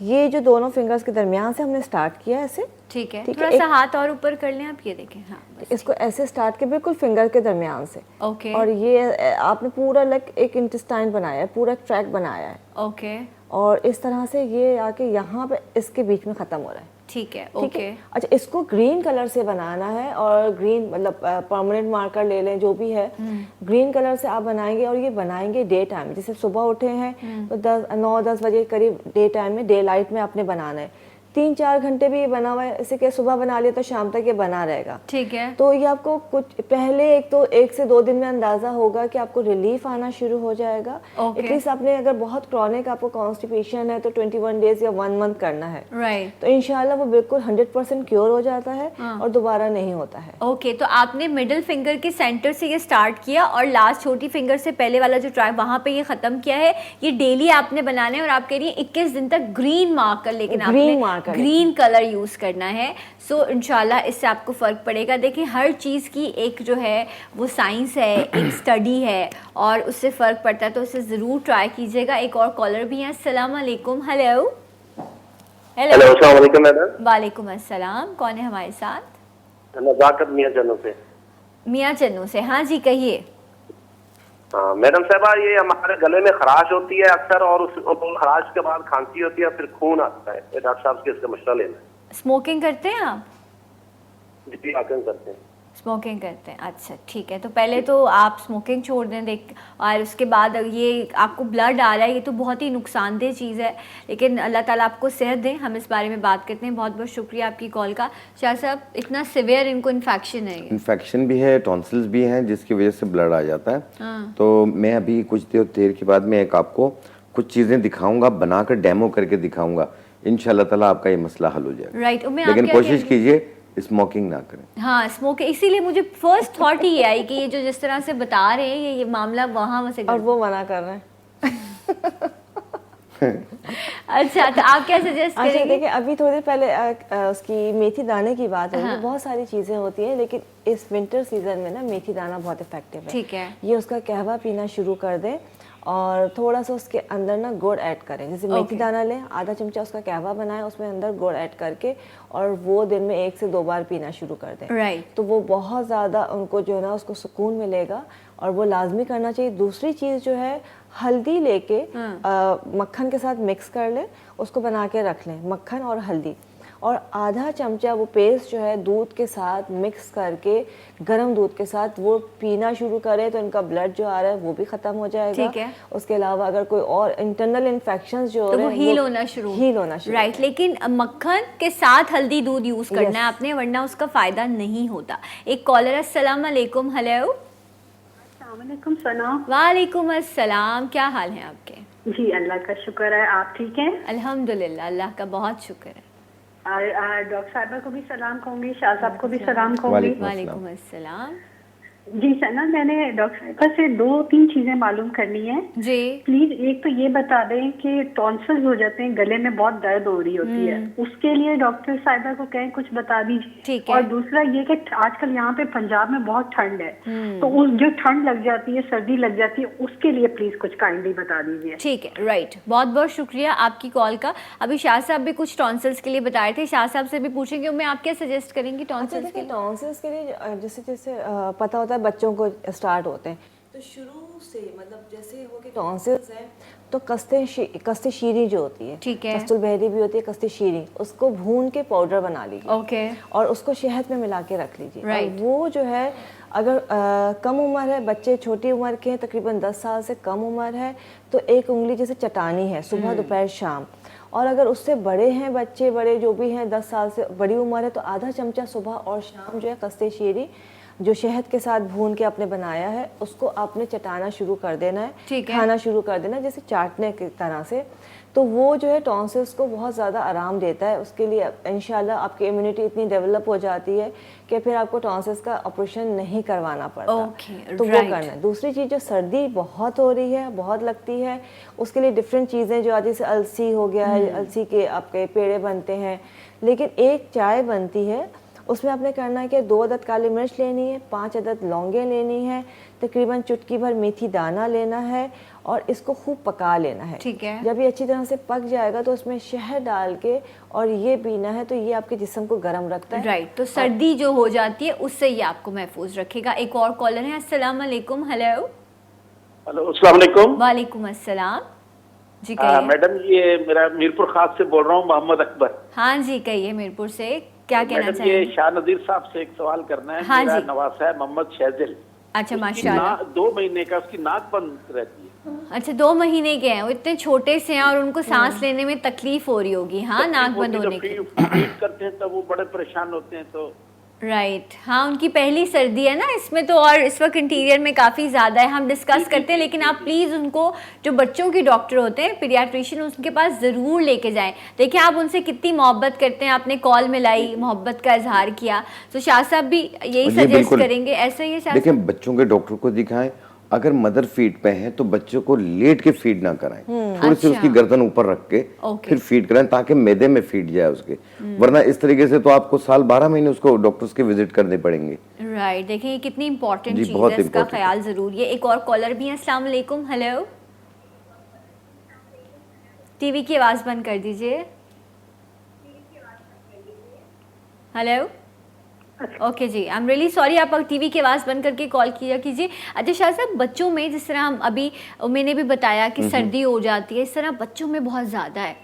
ये जो दोनों फिंगर्स के दरमियान से हमने स्टार्ट किया ऐसे, ठीक है, ठीक थोड़ा है, सा हाथ और ऊपर कर लें आप, ये देखें, हाँ बस। इसको ऐसे स्टार्ट के बिल्कुल फिंगर के दरमियान से। ओके और ये आपने पूरा एक इंटेस्टाइन बनाया है, पूरा एक ट्रैक बनाया है। ओके और इस तरह से ये आके यहाँ पे इसके बीच में ख़त्म हो रहा है। ठीक है, ठीक ओके है। अच्छा, इसको ग्रीन कलर से बनाना है, और ग्रीन मतलब परमानेंट मार्कर ले लें जो भी है, ग्रीन कलर से आप बनाएंगे। और ये बनाएंगे डे टाइम, जैसे सुबह उठे हैं तो 9-10 बजे करीब डे टाइम में, डे लाइट में आपने बनाना है। 3-4 घंटे भी ये बना हुआ है, इसे क्या सुबह बना लिया तो शाम तक ये बना रहेगा। ठीक है, तो ये आपको कुछ पहले 1 से 2 दिन में अंदाजा होगा कि आपको रिलीफ आना शुरू हो जाएगा। Okay. एटलीस्ट आपने अगर बहुत क्रॉनिक आपको कॉन्स्टिपेशन है तो 21 डेज या 1 मंथ करना है, राइट। तो इंशाल्लाह वो बिल्कुल 100% क्योर हो जाता है और दोबारा नहीं होता है। ओके, तो आपने मिडिल फिंगर के सेंटर से ये स्टार्ट किया और लास्ट छोटी फिंगर से पहले वाला जो ट्रैक वहां पे ये खत्म किया है। ये डेली आपने बनाना है और आप कह रही हैं 21 दिन तक ग्रीन मार्कर, लेकिन आपने ग्रीन कलर यूज करना है। सो इंशाल्लाह इससे आपको फर्क पड़ेगा। देखिए, हर चीज़ की एक जो है वो साइंस है, एक स्टडी है, और उससे फ़र्क पड़ता है, तो उसे ज़रूर ट्राई कीजिएगा। एक और कॉलर भी हैं। अस्सलाम वालेकुम। हेलो हेलो, अस्सलाम वालेकुम मैडम। वालेकुम अस्सलाम। कौन है हमारे साथ? नज़ाकत मियां चन्नू से। मियां चन्नू से, हाँ जी कहिए। हाँ मैडम साहबा, ये हमारे गले में खराश होती है अक्सर, और उस खराश के बाद खांसी होती है, फिर खून आता है। डॉक्टर साहब से इसका मशवरा लेना है। स्मोकिंग करते हैं आप? जी, आकन करते हैं। स्मोकिंग करते हैं, अच्छा ठीक है। तो पहले तो आप स्मोकिंग छोड़ दें, देख, और उसके बाद ये आपको ब्लड आ रहा है, ये तो बहुत ही नुकसानदेह चीज़ है, लेकिन अल्लाह ताला आपको सेहत दें। हम इस बारे में बात करते हैं। बहुत बहुत शुक्रिया आपकी कॉल का। शाह साहब, इतना सिवियर इनको इन्फेक्शन है? इन्फेक्शन भी है, टॉन्सिल्स भी हैं, जिसकी वजह से ब्लड आ जाता है। हाँ। तो मैं अभी कुछ देर के बाद में एक आपको कुछ चीज़ें दिखाऊंगा, बनाकर डेमो करके दिखाऊंगा। इंशाल्लाह ताला आपका ये मसला हल हो जाएगा। राइट। लेकिन कोशिश कीजिए स्मोकिंग ना करें। हाँ, स्मोकिंग, इसीलिए मुझे फर्स्ट थॉट ही ये आई कि ये जो जिस तरह से बता रहे हैं ये मामला वहाँ से, और वो मना कर रहे हैं। अच्छा, तो आप क्या सजेस्ट अच्छा करेंगे? देखिए, अभी थोड़ी देर पहले उसकी मेथी दाने की बात हुई। बहुत सारी चीज़ें होती हैं, लेकिन इस विंटर सीजन में ना मेथी दाना बहुत इफेक्टिव है। ठीक है। ये उसका कहवा पीना शुरू कर दें, और थोड़ा सा उसके अंदर ना गुड़ ऐड करें। जैसे मेथी दाना लें, आधा चमचा उसका कहवा बनाएं, उसमें अंदर गुड़ ऐड करके, और वो दिन में 1 से 2 बार पीना शुरू कर दें। राइट। तो वो बहुत ज़्यादा उनको जो है ना उसको सुकून मिलेगा, और वो लाजमी करना चाहिए। दूसरी चीज़ जो है, हल्दी लेके मक्खन के साथ मिक्स कर लें, उसको बना के रख लें, मक्खन और हल्दी, और आधा चमचा वो पेस्ट जो है दूध के साथ मिक्स करके, गर्म दूध के साथ वो पीना शुरू करें, तो इनका ब्लड जो आ रहा है वो भी ख़त्म हो जाएगा। ठीक है। उसके अलावा अगर कोई और इंटरनल इन्फेक्शंस जो तो वो हील होना शुरू। राइट। लेकिन मक्खन के साथ हल्दी दूध यूज करना है आपने, वरना उसका फायदा नहीं होता। एक कॉलर। अस्सलाम वालेकुम। हेलो। वालेकुम सलाम। वालेकुम अस्सलाम। क्या हाल है आपके? जी, अल्लाह का शुक्र है। आप ठीक हैं? अल्हम्दुलिल्लाह, अल्लाह का बहुत शुक्र है। डॉक्टर साहबा को भी सलाम कहूँगी, शाह साहब को भी सलाम कहूँगी। वालेकुम अस्सलाम। जी सना, मैंने डॉक्टर साहबा से 2-3 चीजें मालूम करनी है जी। प्लीज। एक तो ये बता दें कि टॉन्सिल्स हो जाते हैं, गले में बहुत दर्द हो रही होती है, उसके लिए डॉक्टर साहिबा को कहें कुछ बता दीजिए। ठीक है। और दूसरा ये कि आजकल यहाँ पे पंजाब में बहुत ठंड है, तो उस जो ठंड लग जाती है, सर्दी लग जाती है, उसके लिए प्लीज कुछ काइंडली बता दीजिए। ठीक है, राइट। बहुत बहुत शुक्रिया आपकी कॉल का। अभी शाह साहब भी कुछ टॉन्सिल्स के लिए बता रहे थे, शाह साहब से भी पूछेंगे। मैं आप क्या सजेस्ट करेंगी टॉन्सिल्स के लिए? टॉन्सिल्स के लिए जैसे जैसे पता होता है बच्चों को स्टार्ट होते हैं, तो शुरू से मतलब जैसे हो के टॉन्सिल्स हैं, तो कस्ते शीरी जो होती है, ठीक है, कस्तूल बहरी भी होती है, कस्ते शीरी, उसको भून के पाउडर बना लीजिए। ओके। और उसको शहद में मिला के रख लीजिए। राइट। वो जो है, अगर कम उम्र है, बच्चे छोटी उम्र के हैं, तकरीबन 10 साल से कम उम्र है, तो 1 उंगली जैसे चटानी है, सुबह दोपहर शाम। और अगर उससे बड़े हैं बच्चे, बड़े जो भी हैं 10 साल से बड़ी उम्र है, तो आधा चमचा सुबह और शाम जो है कस्ते शीरी जो शहद के साथ भून के आपने बनाया है उसको आपने चटाना शुरू कर देना है, ठीक है। खाना शुरू कर देना है जैसे चाटने की तरह से। तो वो जो है टॉन्सिल्स को बहुत ज़्यादा आराम देता है। उसके लिए इंशाल्लाह आपकी इम्यूनिटी इतनी डेवलप हो जाती है कि फिर आपको टॉन्सिल्स का ऑपरेशन नहीं करवाना पड़ता। ओके, तो वो करना है। दूसरी चीज़, जो सर्दी बहुत हो रही है, बहुत लगती है, उसके लिए डिफरेंट चीज़ें जो आज जैसे अलसी हो गया है, अलसी के आपके पेड़े बनते हैं, लेकिन एक चाय बनती है उसमें आपने करना है कि 2 अदद काली मिर्च लेनी है, 5 अदद लौंगे लेनी है, तकरीबन चुटकी भर मेथी दाना लेना है और इसको खूब पका लेना है। ठीक है। जब ये अच्छी तरह से पक जाएगा तो उसमें शहद डाल के और ये पीना है, तो ये आपके जिस्म को गर्म रखता है। राइट, तो सर्दी जो हो जाती है उससे ये आपको महफूज रखेगा। एक और कॉलर है, अस्सलाम वालेकुम। हेलो। हेलो, अस्सलाम वालेकुम। वालेकुम अस्सलाम जी, कहिए। मैडम, ये मेरा मीरपुर खास से बोल रहा हूँ, मोहम्मद अकबर। हाँ जी, कहिए मीरपुर से, क्या कहना मैडम, चाहिए? ये शाह नदीर साहब से एक सवाल करना है। हाँ मेरा जी। नवासा है मोहम्मद शहजिल। अच्छा, माशाल्लाह। 2 महीने का उसकी नाक बंद रहती है। अच्छा, 2 महीने के हैं, वो इतने छोटे से हैं और उनको सांस लेने में तकलीफ हो रही होगी। हाँ, नाक बंद होने की। फीड करते हैं तब वो बड़े परेशान होते हैं। तो राइट, हाँ, उनकी पहली सर्दी है ना इसमें तो, और इस वक्त इंटीरियर में काफ़ी ज़्यादा है, हम डिस्कस करते हैं। लेकिन आप प्लीज़ उनको, जो बच्चों के डॉक्टर होते हैं, पीडियाट्रिशियन, उनके पास ज़रूर लेके जाएं। देखिए आप उनसे कितनी मोहब्बत करते हैं, आपने कॉल में लाई, मोहब्बत का इजहार किया, तो शाह साहब भी यही सजेस्ट करेंगे, ऐसा ही है शाह देखिए साहब? बच्चों के डॉक्टर को दिखाएं। अगर मदर फीड पे है तो बच्चों को लेट के फीड ना कराएं, थोड़ी सी अच्छा। उसकी गर्दन ऊपर रख के ओके। फिर फीड कराएं ताकि मैदे में फीड जाए उसके। वरना इस तरीके से तो आपको साल 12 महीने उसको डॉक्टर्स के विजिट करने पड़ेंगे। राइट, देखिए ये कितनी इंपॉर्टेंट जी, चीज़ बहुत है, इसका important ख्याल ज़रूर। ये एक और कॉलर भी है, अस्सलाम वालेकुम। हेलो। टीवी की आवाज़ बंद कर दीजिए। Hello. Okay ji, I am really sorry, आप टीवी की आवाज़ बंद करके कॉल किया कीजिए। अच्छा शाह साहब, बच्चों में जिस तरह हम अभी, मैंने भी बताया कि सर्दी हो जाती है, इस तरह बच्चों में बहुत ज़्यादा है।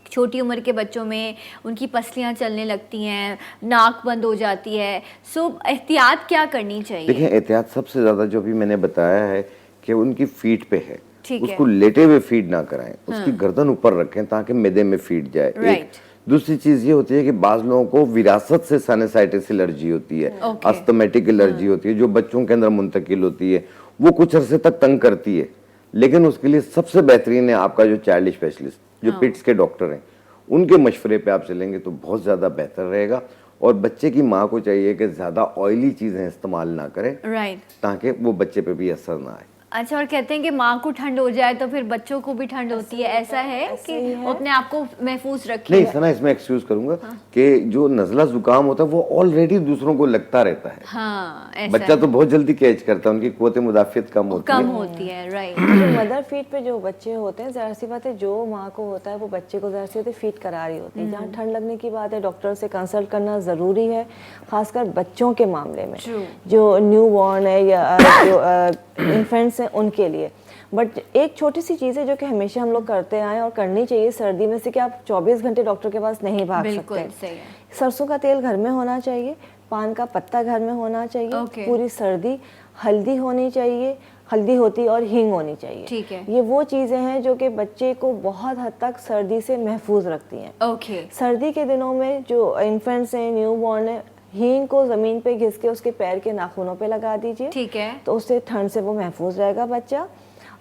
छोटी उम्र के बच्चों में उनकी पसलियाँ चलने लगती हैं, नाक बंद हो जाती है, सो एहतियात क्या करनी चाहिए? देखिए एहतियात सबसे ज्यादा जो भी मैंने बताया है कि उनकी फीड पे है, ठीक है। उसको लेटे हुए फीड ना कराएं, उसकी गर्दन ऊपर रखें ताकि मैदे में फीड जाए। राइट। दूसरी चीज ये होती है कि बाज लोगों को विरासत से साइनसाइटिस एलर्जी होती है, ओके। अस्थमेटिक एलर्जी होती है, जो बच्चों के अंदर मुंतकिल होती है, वो कुछ अरसे तक तंग करती है। लेकिन उसके लिए सबसे बेहतरीन है आपका जो चाइल्ड स्पेशलिस्ट, जो पिट्स के डॉक्टर हैं, उनके मशवरे पे आप चलेंगे तो बहुत ज्यादा बेहतर रहेगा। और बच्चे की माँ को चाहिए कि ज्यादा ऑयली चीजें इस्तेमाल ना करें, राइट। ताकि वो बच्चे पे भी असर ना आए। अच्छा, और कहते हैं कि माँ को ठंड हो जाए तो फिर बच्चों को भी ठंड होती है, ऐसा है कि वो अपने आप को महफूज रखे? नहीं सना, इसमें एक्सक्यूज करूंगा कि जो नजला जुकाम होता है वो ऑलरेडी दूसरों को लगता रहता है। हाँ, ऐसा बच्चा तो बहुत जल्दी कैच करता है, उनकी कुव्वत मुदाफियत कम होती है। राइट। जो मदर फीड पे जो बच्चे होते हैं, ज़ाहिर सी बात है जो माँ को होता है वो बच्चे को ज़ाहिर सी बात है फीड करा रही होती है। जहाँ ठंड लगने की बात है, डॉक्टर से कंसल्ट करना ज़रूरी है, खासकर बच्चों के मामले में। जो न्यू बॉर्न है या जो इन्फेंट्स हैं उनके लिए। बट एक छोटी सी चीज़ है जो कि हमेशा हम लोग करते आए और करनी चाहिए सर्दी में से, कि आप 24 घंटे डॉक्टर के पास नहीं भाग सकते। सही है। सरसों का तेल घर में होना चाहिए, पान का पत्ता घर में होना चाहिए, पूरी सर्दी हल्दी होनी चाहिए, हल्दी होती और हींग होनी चाहिए। ठीक है। ये वो चीज़ें हैं जो कि बच्चे को बहुत हद तक सर्दी से महफूज रखती हैं। ओके। सर्दी के दिनों में जो इन्फेंट्स हैं, न्यू बॉर्न है, हींग को ज़मीन पे घिस के उसके पैर के नाखूनों पे लगा दीजिए। ठीक है। तो उससे ठंड से वो महफूज रहेगा, बच्चा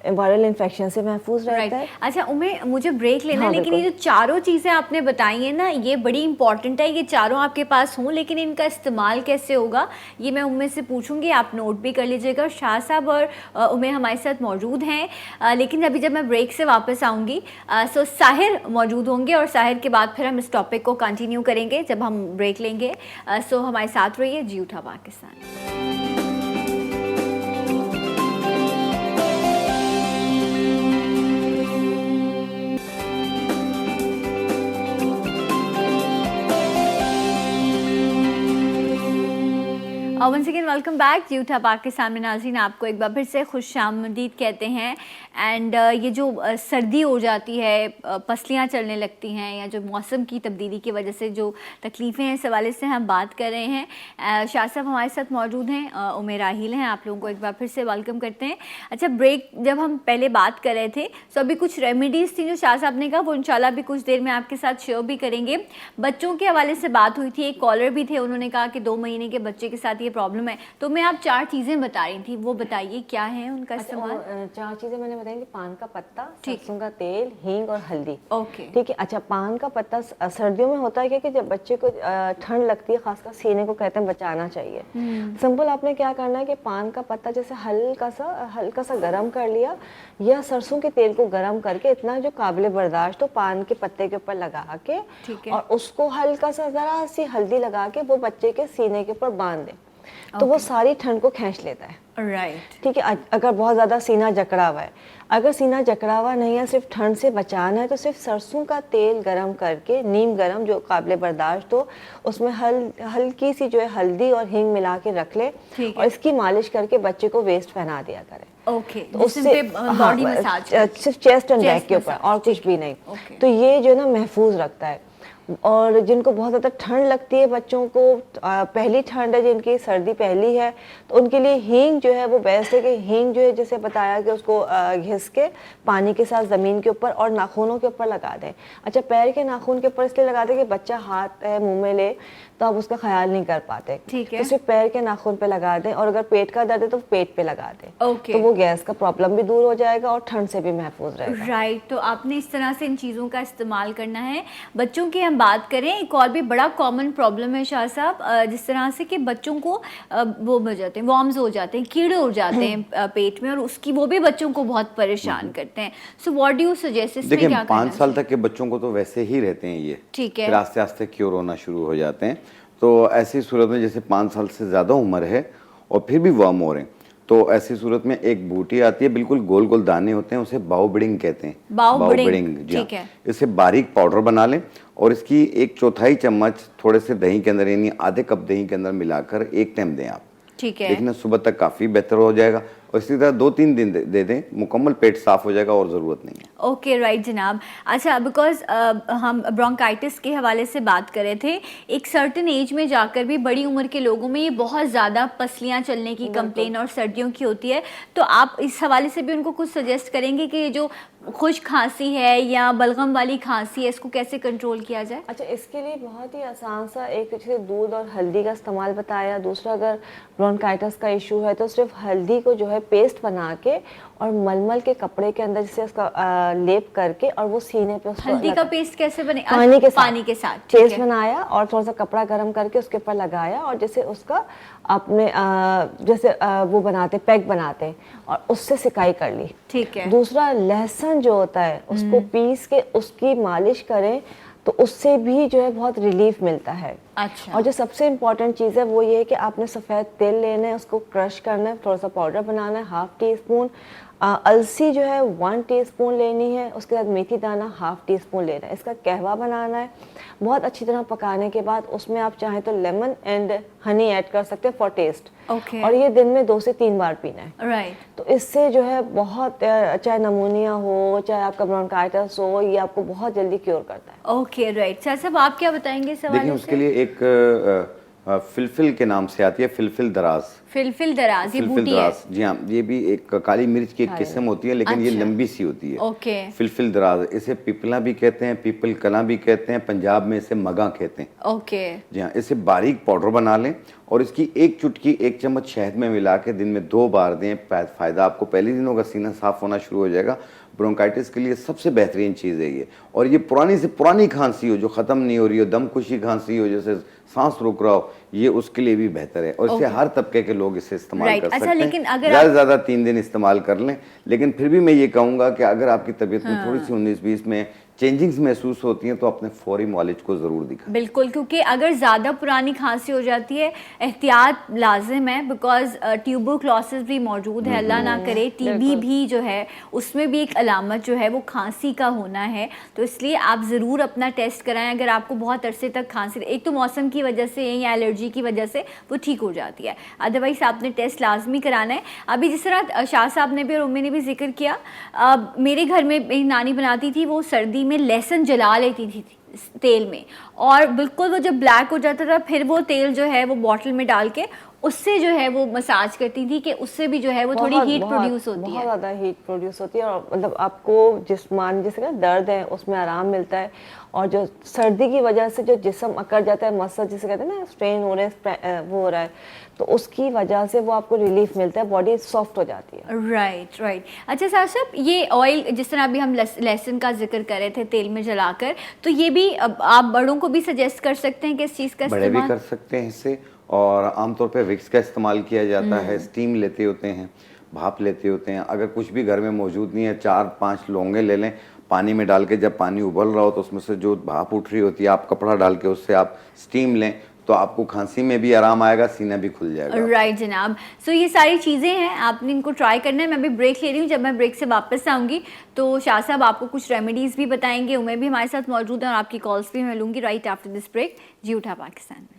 वायरल इन्फेक्शन से महफूज रहता है। अच्छा उम्में, मुझे ब्रेक लेना है। हाँ, लेकिन ये जो चारों चीज़ें आपने बताई हैं ना, ये बड़ी इंपॉर्टेंट है, ये चारों आपके पास हों, लेकिन इनका इस्तेमाल कैसे होगा ये मैं उम्में से पूछूंगी, आप नोट भी कर लीजिएगा। शाह साहब और उम्में हमारे साथ मौजूद हैं, लेकिन अभी जब मैं ब्रेक से वापस आऊँगी सो साहिर मौजूद होंगे और साहिर के बाद फिर हम इस टॉपिक को कंटिन्यू करेंगे जब हम ब्रेक लेंगे। सो हमारे साथ रहिए, Jee Utha Pakistan. Once again welcome back, Jee Utha Pakistan में नाज़रीन आपको एक बार फिर से खुशामदीद कहते हैं। एंड ये जो सर्दी हो जाती है, पसलियाँ चलने लगती हैं, या जो मौसम की तब्दीली की वजह से जो तकलीफ़ें हैं, इस हवाले से हम बात कर रहे हैं। शाह साहब हमारे साथ मौजूद हैं, उम्में राहिल हैं, आप लोगों को एक बार फिर से वेलकम करते हैं। अच्छा, ब्रेक जब हम पहले बात कर रहे थे तो अभी कुछ रेमेडीज़ थी जो शाह साहब ने कहा, वो इंशाल्लाह भी कुछ देर में आपके साथ शेयर भी करेंगे। बच्चों के हवाले से बात हुई थी, एक कॉलर भी थे, उन्होंने कहा कि 2 महीने के बच्चे के साथ ये प्रॉब्लम है, तो मैं आप 4 चीज़ें बता रही थी, वो बताइए क्या है उनका अच्छा, इस्तेमाल। 4 चीज़ें मैंने बताई थी, पान का पत्ता, ठीक। सरसों का तेल, हींग और हल्दी। ओके। ठीक है। अच्छा, पान का पत्ता सर्दियों में होता है क्या कि जब बच्चे को ठंड लगती है, खासकर सीने को कहते हैं बचाना चाहिए। सिंपल आपने क्या करना है कि पान का पत्ता जैसे हल्का सा गरम कर लिया, या सरसों के तेल को गरम करके इतना जो काबिल बर्दाश्त हो पान के पत्ते के ऊपर लगा के, ठीक है। और उसको हल्का सा जरा सी हल्दी लगा के वो बच्चे के सीने के ऊपर बांध दें, तो वो सारी ठंड को खींच लेता है। राइट। ठीक है। अगर बहुत ज़्यादा सीना जकड़ा हुआ है, अगर सीना जकड़ा हुआ नहीं है, सिर्फ ठंड से बचाना है, तो सिर्फ सरसों का तेल गरम करके, नीम गरम जो काबिल बर्दाश्त हो, उसमें हल्की सी जो है हल्दी और हींग मिला के रख ले, और इसकी मालिश करके बच्चे को वेस्ट पहना दिया करें। ओके। तो उससे बॉडी मसाज, सिर्फ चेस्ट एंड बैक के ऊपर, और कुछ भी नहीं। तो ये जो है ना महफूज रखता है। और जिनको बहुत ज़्यादा ठंड लगती है, बच्चों को पहली ठंड है, जिनकी सर्दी पहली है, तो उनके लिए हींग जो है वो बेस्ट है। कि हींग जो है जैसे बताया कि उसको घिस के पानी के साथ ज़मीन के ऊपर और नाखूनों के ऊपर लगा दें। अच्छा, पैर के नाखून के ऊपर इसलिए लगा दें कि बच्चा हाथ है मुंह में ले तो आप उसका ख्याल नहीं कर पाते। ठीक है। तो सिर्फ पैर के नाखून पे लगा दें, और अगर पेट का दर्द है तो पेट पे लगा दें। ओके। तो वो गैस का प्रॉब्लम भी दूर हो जाएगा और ठंड से भी महफूज रहेगा। राइट। तो आपने इस तरह से इन चीज़ों का इस्तेमाल करना है। बच्चों की हम बात करें, एक और भी बड़ा कॉमन प्रॉब्लम है शाह साहब, जिस तरह से कि बच्चों को वो हो जाते हैं, वॉर्म्स हो जाते हैं, कीड़े हो जाते हैं पेट में, और उसकी वो भी बच्चों को बहुत परेशान करते हैं। So what do you suggest, इसमें देखिए, क्या 5 साल तक के बच्चों को तो वैसे ही रहते हैं ये, ठीक है, फिर आस्ते आस्ते क्योर होना शुरू हो जाते हैं। तो ऐसी सूरत में जैसे 5 साल से ज़्यादा उम्र है और फिर भी वर्म हो रहे हैं, तो ऐसी सूरत में एक बूटी आती है, बिल्कुल गोल गोल दाने होते हैं, उसे बाओ बिडिंग कहते हैं। बाओ बिडिंग, जी हाँ। ठीक है। इसे बारीक पाउडर बना लें और इसकी 1/4 चम्मच थोड़े से दही के अंदर, यानी आधे कप दही के अंदर मिलाकर एक टाइम दें आप। ठीक है। देखना सुबह तक काफ़ी बेहतर हो जाएगा, और इसी तरह 2-3 दिन दे दें, मुकम्मल पेट साफ हो जाएगा और ज़रूरत नहीं है। ओके, राइट जनाब। अच्छा, बिकॉज हम ब्रोंकाइटिस के हवाले से बात कर रहे थे, एक सर्टन एज में जाकर भी बड़ी उम्र के लोगों में ये बहुत ज़्यादा पसलियाँ चलने की कंप्लेन और सर्दियों की होती है, तो आप इस हवाले से भी उनको कुछ सजेस्ट करेंगे कि ये जो खुश खांसी है या बलगम वाली खांसी है, इसको कैसे कंट्रोल किया जाए? अच्छा, इसके लिए बहुत ही आसान सा, एक जैसे दूध और हल्दी का इस्तेमाल बताया। दूसरा, अगर ब्रोंकाइटिस का इशू है तो सिर्फ हल्दी को जो है पेस्ट बना के और मलमल के कपड़े के अंदर जैसे उसका लेप करके, और वो सीने पे उसको हल्दी का पेस्ट कैसे बने? पानी के साथ पेस्ट बनाया और थोड़ा सा कपड़ा गर्म करके उसके ऊपर लगाया, और जैसे उसका आपने जैसे वो बनाते पैक बनाते और उससे सिकाई कर ली। ठीक है। दूसरा, लहसुन जो होता है उसको पीस के उसकी मालिश करें, तो उससे भी जो है बहुत रिलीफ मिलता है। अच्छा। और जो सबसे इम्पॉर्टेंट चीज़ है वो ये है कि आपने सफ़ेद तेल लेना है, उसको क्रश करना है, थोड़ा सा पाउडर बनाना है, 1/2 टीस्पून। अलसी जो है 1 टीस्पून लेनी है, उसके बाद मेथी दाना 1/2 टीस्पून लेना है। इसका कहवा बनाना है। बहुत अच्छी तरह पकाने के बाद उसमें आप चाहें तो लेमन एंड हनी ऐड कर सकते हैं फॉर टेस्ट। ओके। और ये दिन में 2 से 3 बार पीना है। राइट। तो इससे जो है बहुत, चाहे नमूनिया हो, चाहे आपका ब्रोंकाइटिस हो, ये आपको बहुत जल्दी क्योर करता है। Okay, right. सर साहब, आप क्या बताएंगे इस हवाले देखिए, से? उसके लिए एक फिलफिल के नाम से आती है, फिलफिल दराज। फिलफिल दराज, ये फिलफिल बूटी है? दराज, जी हाँ। ये भी एक काली मिर्च की एक किस्म होती है, लेकिन ये अच्छा। लंबी सी होती है। ओके। फिलफिल दराज, इसे पिपला भी कहते हैं, पीपल कला भी कहते हैं, पंजाब में इसे मगा कहते हैं। ओके। जी हाँ। इसे बारीक पाउडर बना लें और इसकी 1 चुटकी 1 चम्मच शहद में मिला के दिन में 2 बार दें। फ़ायदा आपको पहले दिन होगा, सीना साफ होना शुरू हो जाएगा। ब्रोंकाइटिस के लिए सबसे बेहतरीन चीज़ है ये। और ये पुरानी से पुरानी खांसी हो जो ख़त्म नहीं हो रही हो, दमकुशी खांसी हो, जैसे सांस रुक रहा हो, ये उसके लिए भी बेहतर है। और इसे हर तबके के लोग इसे इस्तेमाल कर सकते हैं। लेकिन अगर ज़्यादा से ज़्यादा 3 दिन इस्तेमाल कर लें। लेकिन फिर भी मैं ये कहूँगा कि अगर आपकी तबीयत में थोड़ी सी 19-20 में चेंजिंग्स महसूस होती हैं तो अपने फौरी मुआलिज को ज़रूर दिखाएं। बिल्कुल, क्योंकि अगर ज़्यादा पुरानी खांसी हो जाती है, एहतियात लाजिम है, बिकॉज ट्यूबरक्लोसिस भी मौजूद है, अल्लाह ना करे। टीबी भी जो है उसमें भी एक अलामत जो है वो खांसी का होना है, तो इसलिए आप ज़रूर अपना टेस्ट कराएं। अगर आपको बहुत अरसे तक खांसी, एक तो मौसम की वजह से या एलर्जी की वजह से वो ठीक हो जाती है, अदरवाइज़ आपने टेस्ट लाजमी कराना है। अभी जिस तरह शाह साहब ने भी और उम्मी ने भी जिक्र किया, मेरे घर में मेरी नानी बनाती थी, वो सर्दी में लहसुन जला लेती थी तेल में, और बिल्कुल वो जब ब्लैक हो जाता था फिर वो तेल जो है वो बॉटल में डाल के उससे जो है वो मसाज करती थी कि उससे भी जो है वो थोड़ी हीट प्रोड्यूस होती बहुत है। ज़्यादा हीट प्रोड्यूस होती है और मतलब आपको जिस्मान जिसका दर्द है उसमें आराम मिलता है, और जो सर्दी की वजह से जो जिस्म अकड़ जाता है, मसल जिसे कहते हैं ना स्ट्रेन हो रहे हैं, वो हो रहा है, तो उसकी वजह से वो आपको रिलीफ मिलता है, बॉडी सॉफ्ट हो जाती है। Right right. अच्छा साहब, ये ऑयल जिस तरह अभी हम लहसुन का जिक्र कर रहे थे तेल में जलाकर, तो ये भी आप बड़ों को भी सजेस्ट कर सकते हैं कि इस चीज़ का बड़े भी इस्तेमाल? कर सकते हैं इससे, और आमतौर पे विक्स का इस्तेमाल किया जाता है। स्टीम लेते होते हैं, भाप लेते होते हैं। अगर कुछ भी घर में मौजूद नहीं है, 4-5 लौंगे ले लें, पानी में डाल के, जब पानी उबल रहा हो तो उसमें से जो भाप उठ रही होती है, आप कपड़ा डाल के उससे आप स्टीम लें, तो आपको खांसी में भी आराम आएगा, सीना भी खुल जाएगा। राइट जनाब। सो ये सारी चीज़ें हैं, आपने इनको ट्राई करना है। मैं अभी ब्रेक ले रही हूँ, जब मैं ब्रेक से वापस आऊँगी तो शाह साहब आपको कुछ रेमेडीज़ भी बताएंगे। उमें भी हमारे साथ मौजूद है और आपकी कॉल्स भी मैं लूँगी right after this break. Jee Utha Pakistan में।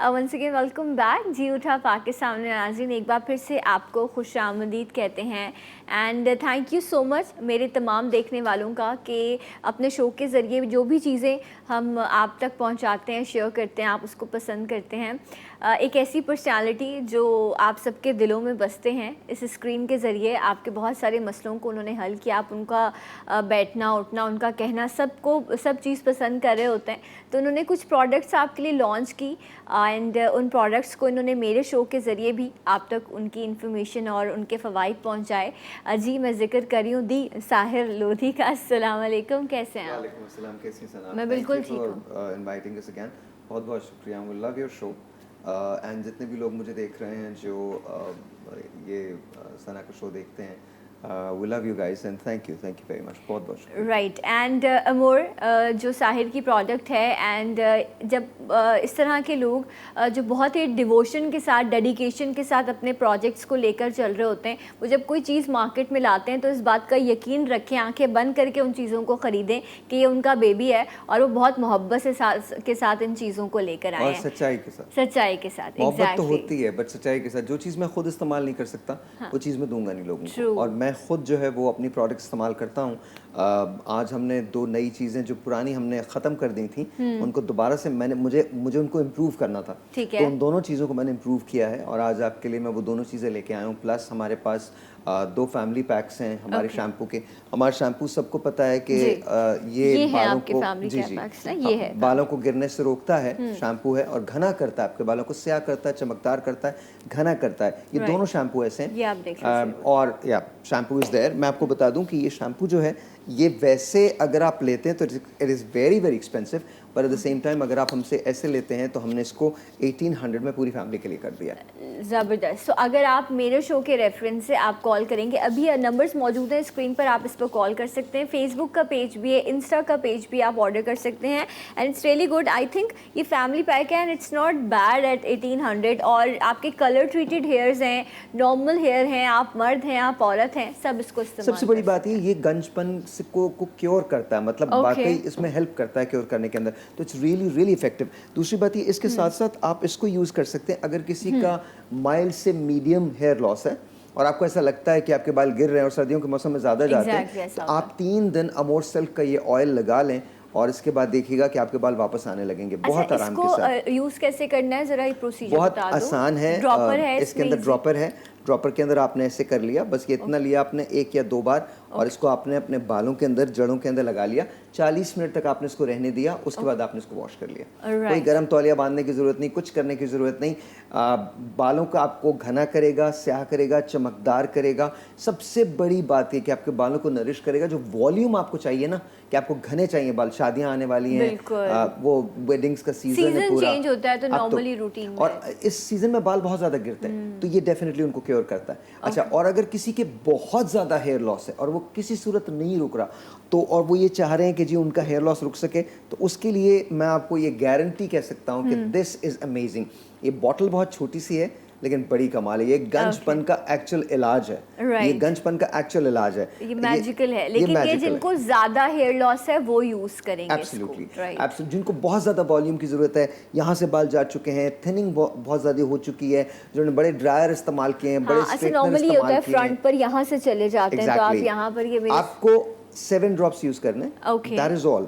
Once again welcome back. Jee Utha Pakistan में नाज़रीन, एक बार फिर से आपको खुशामदीद कहते हैं and thank you so much मेरे तमाम देखने वालों का कि अपने शो के ज़रिए जो भी चीज़ें हम आप तक पहुंचाते हैं, शेयर करते हैं, आप उसको पसंद करते हैं। एक ऐसी पर्सनालिटी जो आप सबके दिलों में बसते हैं, इस स्क्रीन के ज़रिए आपके बहुत सारे मसलों को उन्होंने हल किया। आप उनका बैठना उठना, उनका कहना, सब चीज़ पसंद कर रहे होते हैं, तो उन्होंने कुछ प्रोडक्ट्स आपके लिए लॉन्च की एंड उन प्रोडक्ट्स को इन्होंने मेरे शो के ज़रिए भी आप तक उनकी इन्फॉर्मेशन और उनके फ़वाइद पहुँचाए। जी मैं ज़िक्र कर रही हूँ दी साहिर लोधी का। अस्सलाम वालेकुम, कैसे हैं आप? वालेकुम अस्सलाम, कैसी हैं सना? मैं बिल्कुल ठीक हूँ। इनवाइटिंग अस अगेन, बहुत बहुत शुक्रिया। We love your show and जितने भी लोग मुझे देख रहे हैं जो ये सना का शो देखते हैं, we love you guys and thank you very much, बहुत बहुत शुक्रिया। राइट एंड अमोर जो साहिर की प्रोडक्ट है एंड जब इस तरह के लोग जो बहुत ही डिवोशन के साथ, डेडिकेशन के साथ अपने प्रोजेक्ट्स को लेकर चल रहे होते हैं, वो जब कोई चीज़ मार्केट में लाते हैं तो इस बात का यकीन रखें, आंखें बंद करके उन चीज़ों को ख़रीदें कि ये उनका बेबी है और वो बहुत मोहब्बत के साथ इन चीज़ों को लेकर आए और हैं, सच्चाई के साथ। मोहब्बत तो होती है बट सच्चाई के साथ। जो चीज़ मैं खुद इस्तेमाल नहीं कर सकता, वो चीज़ मैं दूंगा नहीं लोगों को, और मैं खुद जो है वो अपनी प्रोडक्ट इस्तेमाल करता हूँ। आज हमने 2 नई चीज़ें जो पुरानी हमने ख़त्म कर दी थी, उनको दोबारा से मुझे उनको इम्प्रूव करना था, तो उन दोनों चीज़ों को मैंने इम्प्रूव किया है और आज आपके लिए मैं वो दोनों चीज़ें लेके आया हूँ। प्लस हमारे पास 2 फैमिली पैक्स हैं हमारे शैम्पू के। हमारा शैम्पू सबको पता है कि ये बालों को ये है बालों को गिरने से रोकता है, शैम्पू है, और घना करता है, आपके बालों को स्याह करता है, चमकदार करता है, घना करता है। ये दोनों शैम्पू ऐसे हैं और या शैम्पू इज़ देयर। मैं आपको बता दूं कि ये शैम्पू जो है ये वैसे अगर आप लेते हैं तो it is very very expensive, पर एट द सेम टाइम अगर आप हमसे ऐसे लेते हैं तो हमने इसको 1800 में पूरी फैमिली के लिए कर दिया। ज़बरदस्त। तो अगर आप मेरे शो के रेफरेंस से आप कॉल करेंगे, अभी नंबर्स मौजूद हैं स्क्रीन पर, आप इस पर कॉल कर सकते हैं। फेसबुक का पेज भी है, इंस्टा का पेज भी, आप ऑर्डर कर सकते हैं and it's really good. I think ये फैमिली पैक है and it's not bad at 1800। और आपके कलर ट्रीटेड हेयर्स हैं, नॉर्मल हेयर हैं, आप मर्द हैं, आप औरत हैं, सब इसको इस्तेमाल। सबसे बड़ी बात ये गंजपन को क्योर करता है, मतलब वाकई इसमें हेल्प करता है क्योर करने के अंदर, तो इट्स रियली रियली इफेक्टिव। दूसरी बात ये, इसके साथ साथ आप इसको यूज़ कर सकते हैं अगर किसी का माइल्ड से मीडियम हेयर लॉस है और आपको ऐसा लगता है कि आपके बाल गिर रहे हैं और सर्दियों के मौसम में ज़्यादा जाते हैं, तो आप 3 दिन अमोर सिल्क का ये ऑयल लगा लें और इसके बाद देखिएगा कि आपके बाल वापस आने लगेंगे बहुत आराम के साथ। यूज़ कैसे करना है ज़रा ये प्रोसीजर बहुत बता दो। आसान है। ड्रॉपर है, इसके अंदर ड्रॉपर है, ड्रॉपर के अंदर आपने ऐसे कर लिया, बस ये इतना लिया आपने 1 या 2 बार, और इसको आपने अपने बालों के अंदर, जड़ों के अंदर लगा लिया। 40 मिनट तक आपने इसको रहने दिया, उसके बाद आपने इसको वॉश कर लिया। कोई गर्म तौलिया बांधने की ज़रूरत नहीं, कुछ करने की ज़रूरत नहीं। बालों का आपको घना करेगा, स्याह करेगा, चमकदार करेगा। सबसे बड़ी बात है कि आपके बालों को नरिश करेगा। जो वॉल्यूम आपको चाहिए ना, कि आपको घने चाहिए बाल, शादियां आने वाली हैं, वो वेडिंग्स का सीजन है, पूरा चेंज होता है तो नॉर्मली रूटीन में, और इस सीजन में बाल बहुत ज़्यादा गिरते हैं, तो ये डेफिनेटली उनको क्योर करता है। अच्छा, और अगर किसी के बहुत ज़्यादा हेयर लॉस है और वो किसी सूरत नहीं रुक रहा, तो और वो ये चाह रहे हैं कि जी उनका हेयर लॉस रुक सके, तो उसके लिए मैं आपको ये गारंटी कह सकता हूँ कि दिस इज़ अमेजिंग। ये बॉटल बहुत छोटी सी है, लेकिन बड़ी कमाल है। ये गंजपन का एक्चुअल इलाज है। Right. ये गंजपन का एक्चुअल इलाज है। ये मैजिकल है, लेकिन ये magical है। जिनको ज्यादा हेयर लॉस है वो यूज करेंगे एब्सोल्युटली, इसको, right? एब्सोल्युटली, जिनको बहुत ज़्यादा वॉल्यूम की ज़रूरत है, यहाँ से बाल जा चुके हैं, थिनिंग बहुत ज़्यादा हो चुकी है, जिन्होंने बड़े ड्रायर इस्तेमाल किए हैं, बड़े हाँ, ऐसे स्ट्रेटनर नॉर्मली होता है इस्तेमाल किए हैं। फ्रंट पर यहाँ से चले जाते हैं, तो आप Exactly. यहाँ पर ये मेरे आपको 7 ड्रॉप्स यूज करने, Okay. That is all.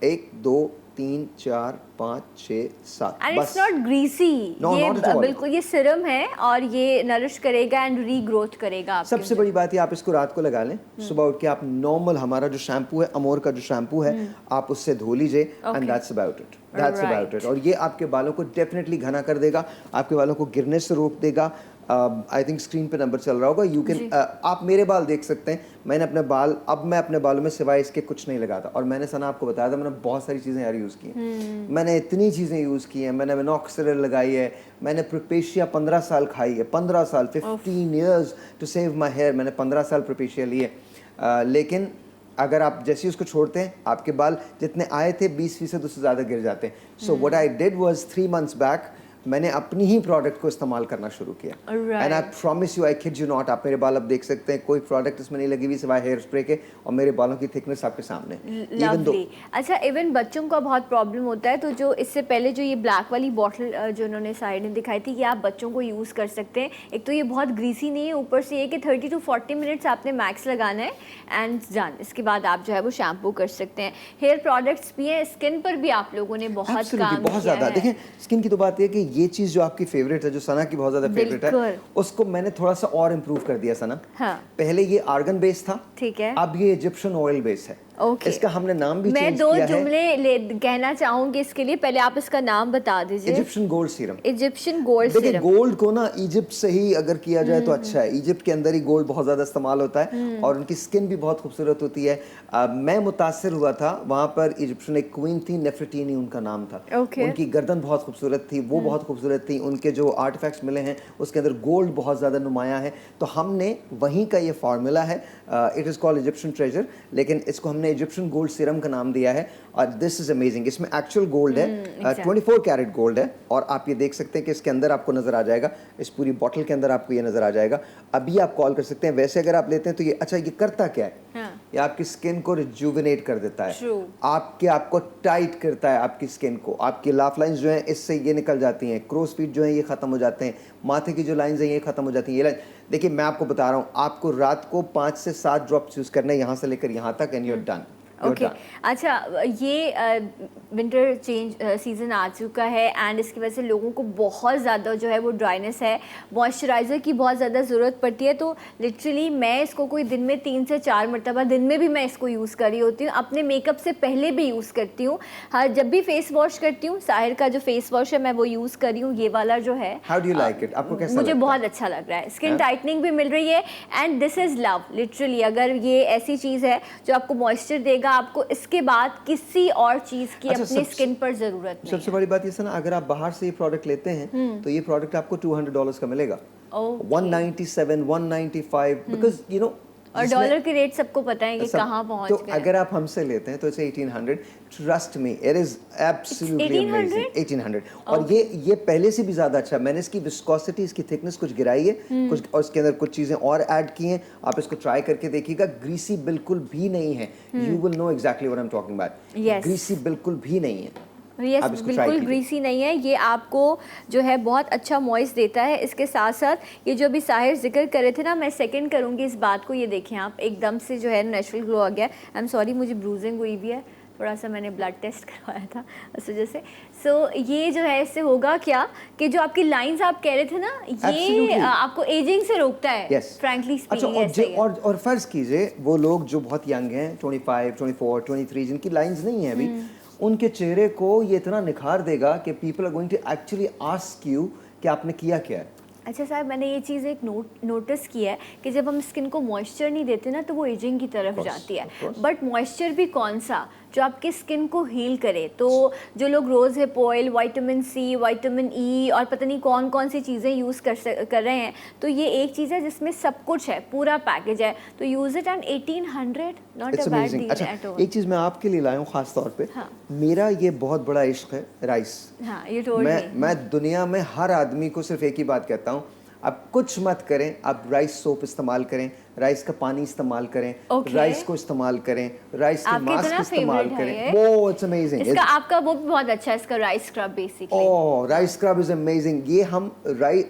1 2 3 4 5 6 7 and it's not greasy, No, ये not at all. बिल्कुल ये सिरम है और ये नरिश करेगा एंड रीग्रोथ करेगा आपके सबसे बड़ी बात है आप इसको रात को लगा लें, सुबह उठ के आप नॉर्मल हमारा जो शैम्पू है, अमोर का जो शैम्पू है, आप उससे धो लीजिए and that's about it, that's about it. और ये आपके बालों को डेफिनेटली घना कर देगा, आपके बालों को गिरने से रोक देगा। आई थिंक स्क्रीन पे नंबर चल रहा होगा, यू कैन आप मेरे बाल देख सकते हैं। मैंने अपने बाल, अब मैं अपने बालों में सिवाय इसके कुछ नहीं लगाता। और मैंने सना आपको बताया था, मैंने बहुत सारी चीज़ें यार यूज़ की हैं। मैंने इतनी चीज़ें यूज़ की हैं, मैंने मिनॉक्सिडिल लगाई है, मैंने प्रोपेशिया 15 साल खाई है, 15 साल 15 years to save my hair, मैंने 15 साल प्रोपेशिया ली है। लेकिन अगर आप जैसे ही उसको छोड़ते हैं, आपके बाल जितने आए थे 20% उससे ज़्यादा गिर जाते हैं। So what I did was 3 months back मैंने अपनी ही प्रोडक्ट को इस्तेमाल करना शुरू किया, and I promise you, I kid you not, आप मेरे बाल अब देख सकते हैं, कोई प्रोडक्ट इसमें नहीं लगी हुई सिवाय हेयर स्प्रे के, और मेरे बालों की थिकनेस आपके सामने। लवली। अच्छा, इवन बच्चों का बहुत प्रॉब्लम होता है, तो जो इससे पहले जो ये ब्लैक वाली बॉटल जो उन्होंने साइड में दिखाई थी कि आप बच्चों को यूज़ कर सकते हैं, एक तो ये बहुत ग्रीसी नहीं है, ऊपर से ये कि 30 to 40 मिनट्स आपने मैक्स लगाना है एंड डन। इसके बाद आप जो है वो शैम्पू कर सकते हैं। हेयर प्रोडक्ट्स भी हैं, स्किन पर भी आप लोगों ने बहुत काम बहुत ज़्यादा। देखें, स्किन की तो बात है कि ये चीज़ जो आपकी फेवरेट है, जो सना की बहुत ज़्यादा फेवरेट है, उसको मैंने थोड़ा सा और इम्प्रूव कर दिया सना। हाँ। पहले ये आर्गन बेस था, ठीक है, अब ये इजिप्शियन ऑयल बेस है। Okay. इसका हमने नाम भी मैं चेंज 2 किया है। जुमले कहना चाहूंगी इसके लिए, पहले आप इसका नाम बता दीजिए। Egyptian gold serum. Egyptian gold देखिए, सीरम। गोल्ड को ना इजिप्ट से ही अगर किया जाए तो अच्छा है। इजिप्ट के अंदर ही गोल्ड बहुत ज़्यादा इस्तेमाल होता है और उनकी स्किन भी बहुत खूबसूरत होती है। मैं मुतासिर हुआ था, वहाँ पर इजिप्शियन एक क्वीन थी, नेफरटीनी उनका नाम था। Okay. उनकी गर्दन बहुत खूबसूरत थी, वो बहुत खूबसूरत थी, उनके जो आर्टिफैक्ट्स मिले हैं उसके अंदर गोल्ड बहुत ज़्यादा नुमाया है। तो हमने वहीं का ये फार्मूला है, it is called Egyptian treasure, लेकिन इसको हमने इजिप्शियन गोल्ड सीरम का नाम दिया है। और दिस इज अमेजिंग, इसमें एक्चुअल गोल्ड है, 24 कैरेट गोल्ड है, और आप ये देख सकते हैं कि इसके अंदर आपको नजर आ जाएगा, इस पूरी बॉटल के अंदर आपको ये नजर आ जाएगा। अभी आप कॉल कर सकते हैं। वैसे अगर आप लेते हैं तो ये, अच्छा, ये करता क्या है? ये आपकी स्किन को रिजुविनेट कर देता है, आपको टाइट करता है, आपकी स्किन को, आपकी लाफ लाइंस जो हैं इससे ये निकल जाती हैं, क्रोस फीट जो हैं ये खत्म हो जाते हैं, माथे की जो लाइंस हैं ये खत्म हो जाती हैं। ये लाइन देखिए, मैं आपको बता रहा हूँ, आपको रात को 5 से 7 ड्रॉप्स यूज करने हैं, यहाँ से लेकर यहाँ तक, and you are done. Okay, अच्छा, ये विंटर चेंज सीज़न आ चुका है एंड इसकी वजह से लोगों को बहुत ज़्यादा जो है वो ड्राइनेस है, मॉइस्चराइज़र की बहुत ज़्यादा ज़रूरत पड़ती है। तो लिटरली मैं इसको कोई दिन में 3 से 4 मरतबा दिन में भी मैं इसको यूज़ कर रही होती हूँ, अपने मेकअप से पहले भी यूज़ करती हूँ। हाँ, जब भी फेस वॉश करती हूँ, साहिर का जो फेस वॉश है मैं वो यूज़ कर रही हूँ, ये वाला जो है। How do you like it? आपको कैसा मुझे लगता बहुत अच्छा लग रहा है, स्किन टाइटनिंग भी मिल रही है and this is love. Literally अगर ये ऐसी चीज़ है जो आपको मॉइस्चर देगा, आपको इसके बाद किसी और चीज की अपनी स्किन पर जरूरत नहीं। सबसे बड़ी बात ये ना, अगर आप बाहर से ये प्रोडक्ट लेते हैं तो ये प्रोडक्ट आपको $200 का मिलेगा, 197, 195, बिकॉज यू नो, और डॉलर के रेट सबको पता है कि कहाँ पहुंच गए। तो अगर आप हमसे लेते हैं तो इसे 1800, trust me, it is absolutely amazing. 1800, और ये पहले से भी ज्यादा अच्छा है। मैंने इसकी विस्कोसिटी, इसकी थिकनेस कुछ गिराई है, कुछ, और इसके अंदर कुछ चीजें और ऐड की हैं। आप इसको ट्राई करके देखिएगा, ग्रीसी बिल्कुल भी नहीं है। You will know exactly what I am talking about. Greasy बिल्कुल भी नहीं है। यस, बिल्कुल ग्रीसी नहीं है। ये आपको जो है बहुत अच्छा मॉइस्ट देता है। इसके साथ साथ ये जो अभी साहिर जिक्र कर रहे थे ना, मैं सेकंड करूँगी इस बात को। ये देखें आप, एकदम से जो है नेचुरल ग्लो आ गया। आई एम सॉरी, मुझे ब्रूजिंग हुई भी है, थोड़ा सा मैंने ब्लड टेस्ट करवाया था उस वजह से। सो ये जो है, इससे होगा क्या कि जो आपकी लाइंस आप कह रहे थे ना, ये आपको एजिंग से रोकता है, फ्रैंकली स्पीकिंग। अच्छा, और फर्ज कीजिए वो लोग जो बहुत यंग हैं, 25, 24, 23, जिनकी लाइंस नहीं है अभी, उनके चेहरे को ये इतना निखार देगा कि people are going to actually ask you कि आपने किया क्या है। अच्छा साहब, मैंने ये चीज़ एक नोटिस की है कि जब हम स्किन को मॉइस्चर नहीं देते ना, तो वो एजिंग की तरफ जाती है। बट मॉइस्चर भी कौन सा, जो आपके स्किन को हील करे। तो जो लोग rose hip oil, vitamin C, vitamin E और पता नहीं कौन कौन सी चीज़ें यूज़ कर रहे हैं, तो ये एक चीज़ है जिसमें सब कुछ है, पूरा पैकेज है। तो use it and 1800 not it's a bad amazing. Deal अच्छा, एट ऑल। एक चीज़ मैं आपके लिए लाया हूँ ख़ास तौर पे। हाँ। मेरा ये बहुत बड़ा इश्क है राइस। हाँ, you told me. मैं दुनिया में हर आदमी को सिर्फ एक ही बात कहता हूँ, आप कुछ मत करें, आप राइस सोप इस्तेमाल करें, राइस का पानी इस्तेमाल करें, Okay. राइस को इस्तेमाल करें, राइस के आपके मास्क इतना इस्तेमाल favorite है करें। ये? वो इट्स अमेजिंग। इसका आपका वो भी बहुत अच्छा है, इसका rice scrub basically. Oh, rice scrub is amazing. ये हम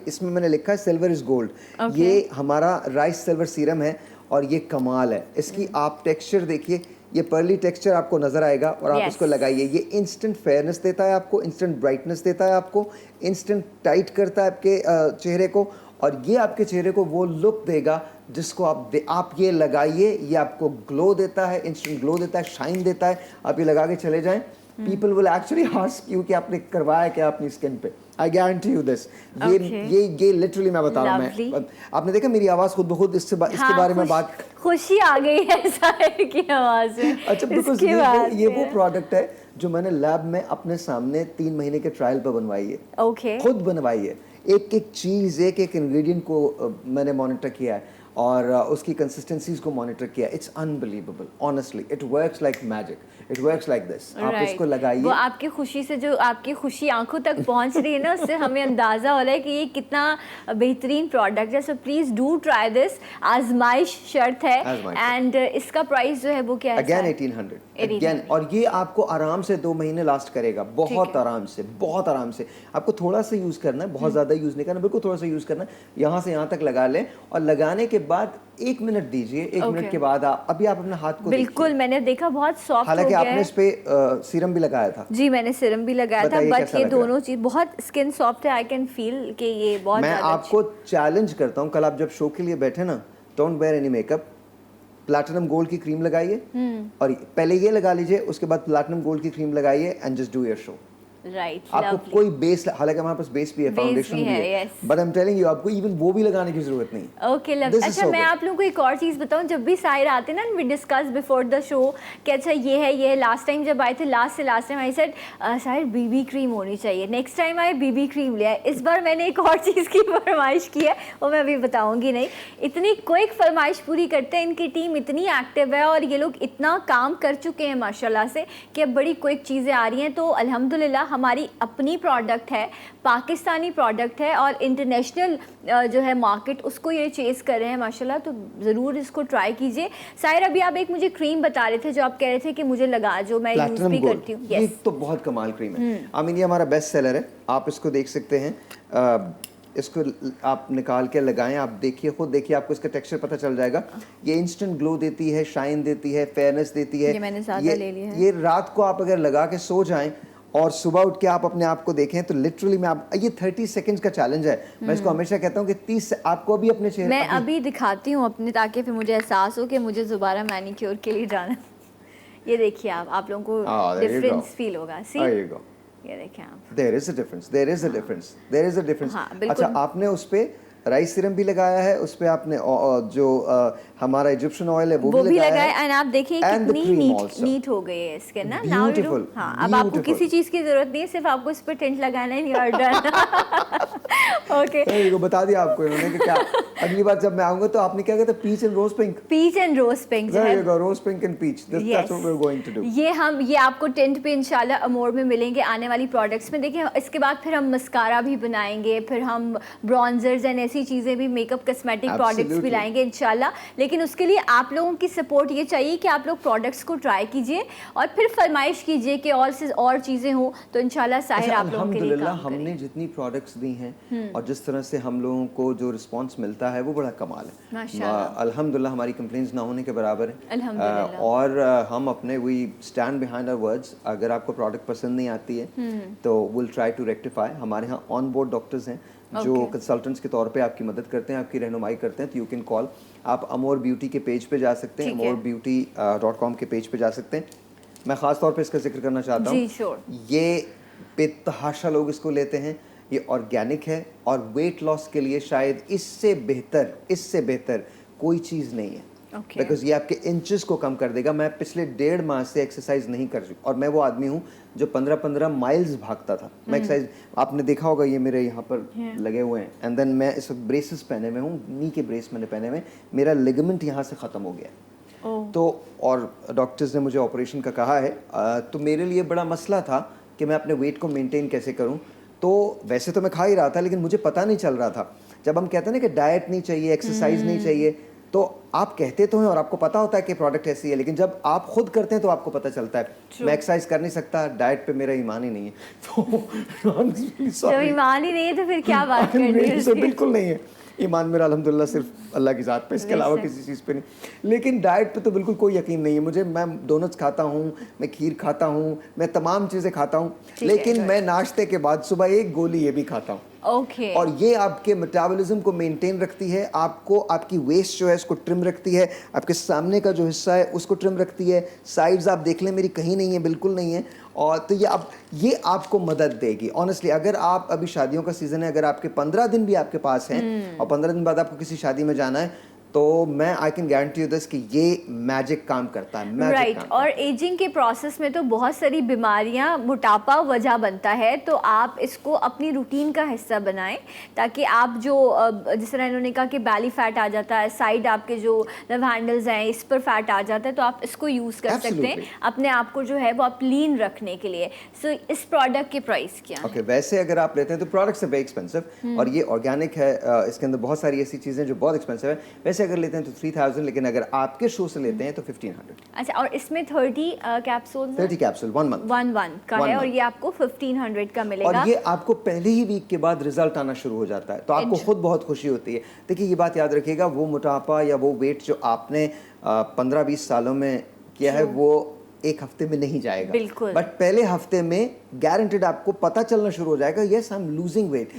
इसमें मैंने लिखा है सिल्वर इज गोल्ड। Okay. ये हमारा राइस सिल्वर सीरम है और ये कमाल है। इसकी आप टेक्सचर देखिए, ये पर्ली टेक्सचर आपको नजर आएगा और आप Yes. इसको लगाइए। ये इंस्टेंट फेयरनेस देता है आपको, इंस्टेंट ब्राइटनेस देता है आपको, इंस्टेंट टाइट करता है आपके चेहरे को, और ये आपके चेहरे को वो लुक देगा जिसको आप ये लगाइए। ये आपको ग्लो देता है, इंस्टेंट ग्लो देता है, शाइन देता है। आप ये लगा के चले जाएं, people will actually ask you कि आपने करवाया क्या अपनी स्किन पे। I guarantee you this. ये लिटरली मैं बता रहा हूँ। मैं आपने देखा मेरी आवाज़ खुद ब खुद इसके बारे में बात, खुशी आ गई है साहिर की आवाज़ में। अच्छा, बिकॉज ये वो प्रोडक्ट है जो मैंने लैब में अपने सामने 3 महीने के ट्रायल पर बनवाई है। ओके। खुद बनवाई है, एक एक चीज़, एक एक इंग्रेडिएंट को मैंने मॉनिटर किया है और उसकी कंसिस्टेंसीज को मॉनिटर किया। It's unbelievable, honestly it works like magic, it works like this. आप इसको लगाइए, वो आपकी खुशी से, जो आपकी खुशी आंखों तक पहुंच रही है ना, उससे हमें अंदाज़ा हो रहा है कि ये कितना बेहतरीन प्रोडक्ट है। So please do try this. आजमाइश शर्त है। एंड इसका प्राइस जो है वो क्या है? Again 1800 again. और ये आपको आराम से 2 महीने लास्ट करेगा, बहुत आराम से, बहुत आराम से। आपको थोड़ा सा यूज़ करना है, बहुत ज़्यादा यूज़ नहीं करना, बिल्कुल थोड़ा सा यूज़ करना है। यहाँ से यहाँ तक लगा लें और लगाने के बाद 1 मिनट दीजिए। 1 मिनट के बाद अभी आप अपने हाथ को बिल्कुल, मैंने देखा बहुत सॉफ्ट हो गया है। हालांकि आपने इस पे सीरम भी लगाया था। जी, मैंने सीरम भी लगाया था, बट ये दोनों चीज बहुत स्किन सॉफ्ट है। आई कैन फील कि ये बहुत। मैं आपको चैलेंज करता हूँ, कल आप जब शो के लिए बैठे ना, don't wear any makeup, platinum gold की क्रीम लगाइए और पहले ये लगा लीजिए, उसके बाद प्लैटिनम गोल्ड की क्रीम लगाइए and just do your show. Right, आपको कोई बेस, हालांकि हमारे पास बेस भी है, फाउंडेशन भी है, but I am telling you, आपको इवन वो भी लगाने की जरूरत नहीं। ओके, अच्छा, मैं आप लोगों को एक और चीज़ बताऊं। जब भी साहिर आते ना, we discuss before the show कि अच्छा ये है। लास्ट टाइम जब आए थे, last time I said Sahir BB cream होनी चाहिए। नेक्स्ट टाइम आए, बीबी क्रीम लिया है। इस बार मैंने एक और चीज़ की फरमाइश की है, वो मैं अभी बताऊंगी नहीं। इतनी क्विक फरमाइश पूरी करते हैं, इनकी टीम इतनी एक्टिव है और ये लोग इतना काम कर चुके हैं माशाल्लाह से कि अब बड़ी क्विक चीज़ें आ रही हैं। तो अल्हम्दुलिल्लाह हमारी अपनी प्रोडक्ट है, पाकिस्तानी प्रोडक्ट है और इंटरनेशनल जो है मार्केट, उसको ये चेस कर रहे हैं माशाल्लाह। तो ज़रूर इसको ट्राई कीजिए। साहिर, अभी आप एक मुझे क्रीम बता रहे थे जो आप कह रहे थे कि मुझे लगा, जो मैं यूज़ भी करती हूँ। ये तो बहुत कमाल क्रीम है। आई मीन, ये हमारा बेस्ट सेलर है, आप इसको देख सकते हैं। इसको आप निकाल के लगाएं, आप देखिए, खुद देखिए, आपको इसका टेक्सचर पता चल जाएगा। ये इंस्टेंट ग्लो देती है, शाइन देती है, फेयरनेस देती है। ये मैंने ज़्यादा ले लिया है। ये रात को आप अगर लगा के सो जाएं और सुबह उठ के आप अपने आप को देखें तो लिटरली ये 30 सेकंड्स का चैलेंज है। मैं इसको हमेशा कहता हूँ कि 30 आपको अभी अपने चेहरे, मैं अभी दिखाती हूँ अपने, ताकि फिर मुझे एहसास हो कि मुझे दोबारा मैनिक्योर के लिए जाना। ये देखिए, आप लोगों को डिफरेंस फील होगा। सी, ये देखिए आप, there is a difference, there is a difference, there is a difference. अच्छा, आपने उस पे राइस सीरम भी लगाया है, उस पे आपने जो हमारा इजिप्शियन ऑयल है वो भी लगाया है। एंड आप देखिए कितनी नीट हो गई है इसके ना। नाउ यू, हाँ, अब आपको किसी चीज की जरूरत नहीं है, सिर्फ आपको इस पे टिंट लगाना है। You are done. ओके, ये बता दिया आपको इन्होंने कि क्या। अगली बार जब मैं आऊंगा तो आपने क्या कहता है, peach and rose pink. Peach and rose pink जो है, rose pink and peach, that's what we are going to do. ये आपको टिंट पे इंशाल्लाह अमोर में मिलेंगे आने वाली प्रोडक्ट्स में। देखिए, इसके बाद फिर हम मस्कारा भी बनाएंगे, फिर हम ब्रॉन्जर्स एंड ऐसी चीजें भी, मेकअप कॉस्मेटिक प्रोडक्ट्स भी लाएंगे इंशाल्लाह। लेकिन उसके लिए आप लोगों की सपोर्ट ये चाहिए कि आप लोग प्रोडक्ट्स को ट्राई कीजिए और फिर फरमाइश कीजिए कि और चीजें हों, तो इंशाल्लाह साहिर आप लोगों के लिए काम करेंगे। हमने जितनी प्रोडक्ट्स दी हैं और जिस तरह से हम लोगों को जो रिस्पांस मिलता है वो बड़ा कमाल है माशाल्लाह। अल्हम्दुलिल्लाह हमारी कंप्लेंट्स ना होने के बराबर है अल्हम्दुलिल्लाह। और हम अपने we stand behind our words. अगर आपको प्रोडक्ट पसंद नहीं आती है तो विल ट्राई टू रेक्टिफाई। हमारे यहाँ ऑन बोर्ड डॉक्टर्स हैं जो कंसल्टेंट्स के तौर पे आपकी मदद करते हैं, आपकी रहनुमाई करते हैं। तो यू कैन कॉल, आप अमोर ब्यूटी के पेज पे जा सकते हैं, amorbeauty.com के पेज पे जा सकते हैं। मैं ख़ास तौर पे इसका जिक्र करना चाहता हूँ, ये बेतहाशा लोग इसको लेते हैं। ये ऑर्गेनिक है और वेट लॉस के लिए शायद इससे बेहतर कोई चीज़ नहीं है। Okay. बिकॉज ये आपके इंचेस को कम कर देगा। मैं पिछले 1.5 माह से एक्सरसाइज नहीं कर चुका, और मैं वो आदमी हूँ जो 15-15 माइल्स भागता था। मैं एक्सरसाइज, आपने देखा होगा ये मेरे यहाँ पर लगे हुए हैं, एंड देन मैं इस वक्त ब्रेसेस पहने हुए हूँ, नी के ब्रेस मैंने पहने हुए, मेरा लिगामेंट यहाँ से ख़त्म हो गया है। तो और डॉक्टर्स ने मुझे ऑपरेशन का कहा है, तो मेरे लिए बड़ा मसला था कि मैं अपने वेट को मेंटेन कैसे करूं। तो वैसे तो मैं खा ही रहा था, लेकिन मुझे पता नहीं चल रहा था। जब हम कहते हैं ना कि डाइट नहीं चाहिए, एक्सरसाइज नहीं चाहिए, तो आप कहते तो हैं और आपको पता होता है कि प्रोडक्ट ऐसी है, लेकिन जब आप खुद करते हैं तो आपको पता चलता है। मैं एक्सरसाइज कर नहीं सकता, डाइट पे मेरा ईमान ही नहीं है। तो जब ईमान ही नहीं है तो फिर क्या बात करनी है उसकी? बिल्कुल नहीं है ईमान मेरा, अल्हम्दुलिल्लाह सिर्फ अल्लाह की ज़ात पे, इसके अलावा किसी चीज़ पे नहीं। लेकिन डाइट पे तो बिल्कुल कोई यकीन नहीं है मुझे। मैं डोनट्स खाता हूँ, मैं खीर खाता हूँ, मैं तमाम चीज़ें खाता हूँ, लेकिन मैं नाश्ते के बाद सुबह 1 गोली ये भी खाता हूँ। Okay. और ये आपके मेटाबॉलिज्म को मेंटेन रखती है, आपको आपकी वेस्ट जो है इसको ट्रिम रखती है, आपके सामने का जो हिस्सा है उसको ट्रिम रखती है। साइड्स आप देख लें मेरी कहीं नहीं है, बिल्कुल नहीं है। और तो ये आपको मदद देगी ऑनेस्टली। अगर आप अभी शादियों का सीज़न है, अगर आपके 15 दिन भी आपके पास हैं और 15 दिन बाद आपको किसी शादी में जाना है, तो मैं I can guarantee you this कि ये मैजिक काम करता है। राइट। और एजिंग के प्रोसेस में तो बहुत सारी बीमारियां, मोटापा वजह बनता है, तो आप इसको अपनी रूटीन का हिस्सा बनाएं, ताकि आप जो जिस तरह इन्होंने कहा कि बैली फैट आ जाता है, साइड आपके जो लव हैंडल्स हैं इस पर फैट आ जाता है, तो आप इसको यूज़ कर सकते हैं अपने आप को जो है वो आप लीन रखने के लिए। सो इस प्रोडक्ट की प्राइस क्या है? वैसे अगर आप लेते हैं तो प्रोडक्ट्स है वेरी एक्सपेंसिव, और ये ऑर्गेनिक है, इसके अंदर बहुत सारी ऐसी चीज़ें जो बहुत एक्सपेंसिव है। वैसे अगर लेते हैं तो 3000, लेकिन अगर आपके शो से लेते हैं तो 1500। अच्छा, और इसमें 30 कैप्सूल 30 कैप्सूल 1 मंथ का है, और ये आपको 1500 का मिलेगा। और ये आपको पहले ही वीक के बाद रिजल्ट आना शुरू हो जाता है, तो आपको खुद बहुत खुशी होती है। देखिए ये बात याद रखिएगा, वो मोटापा या वो वेट जो आपने 15-20 सालों में किया है वो 1 हफ्ते में नहीं जाएगा, बिल्कुल। बट पहले हफ्ते में गारंटेड आपको पता चलना शुरू हो जाएगा, yes I am losing weight.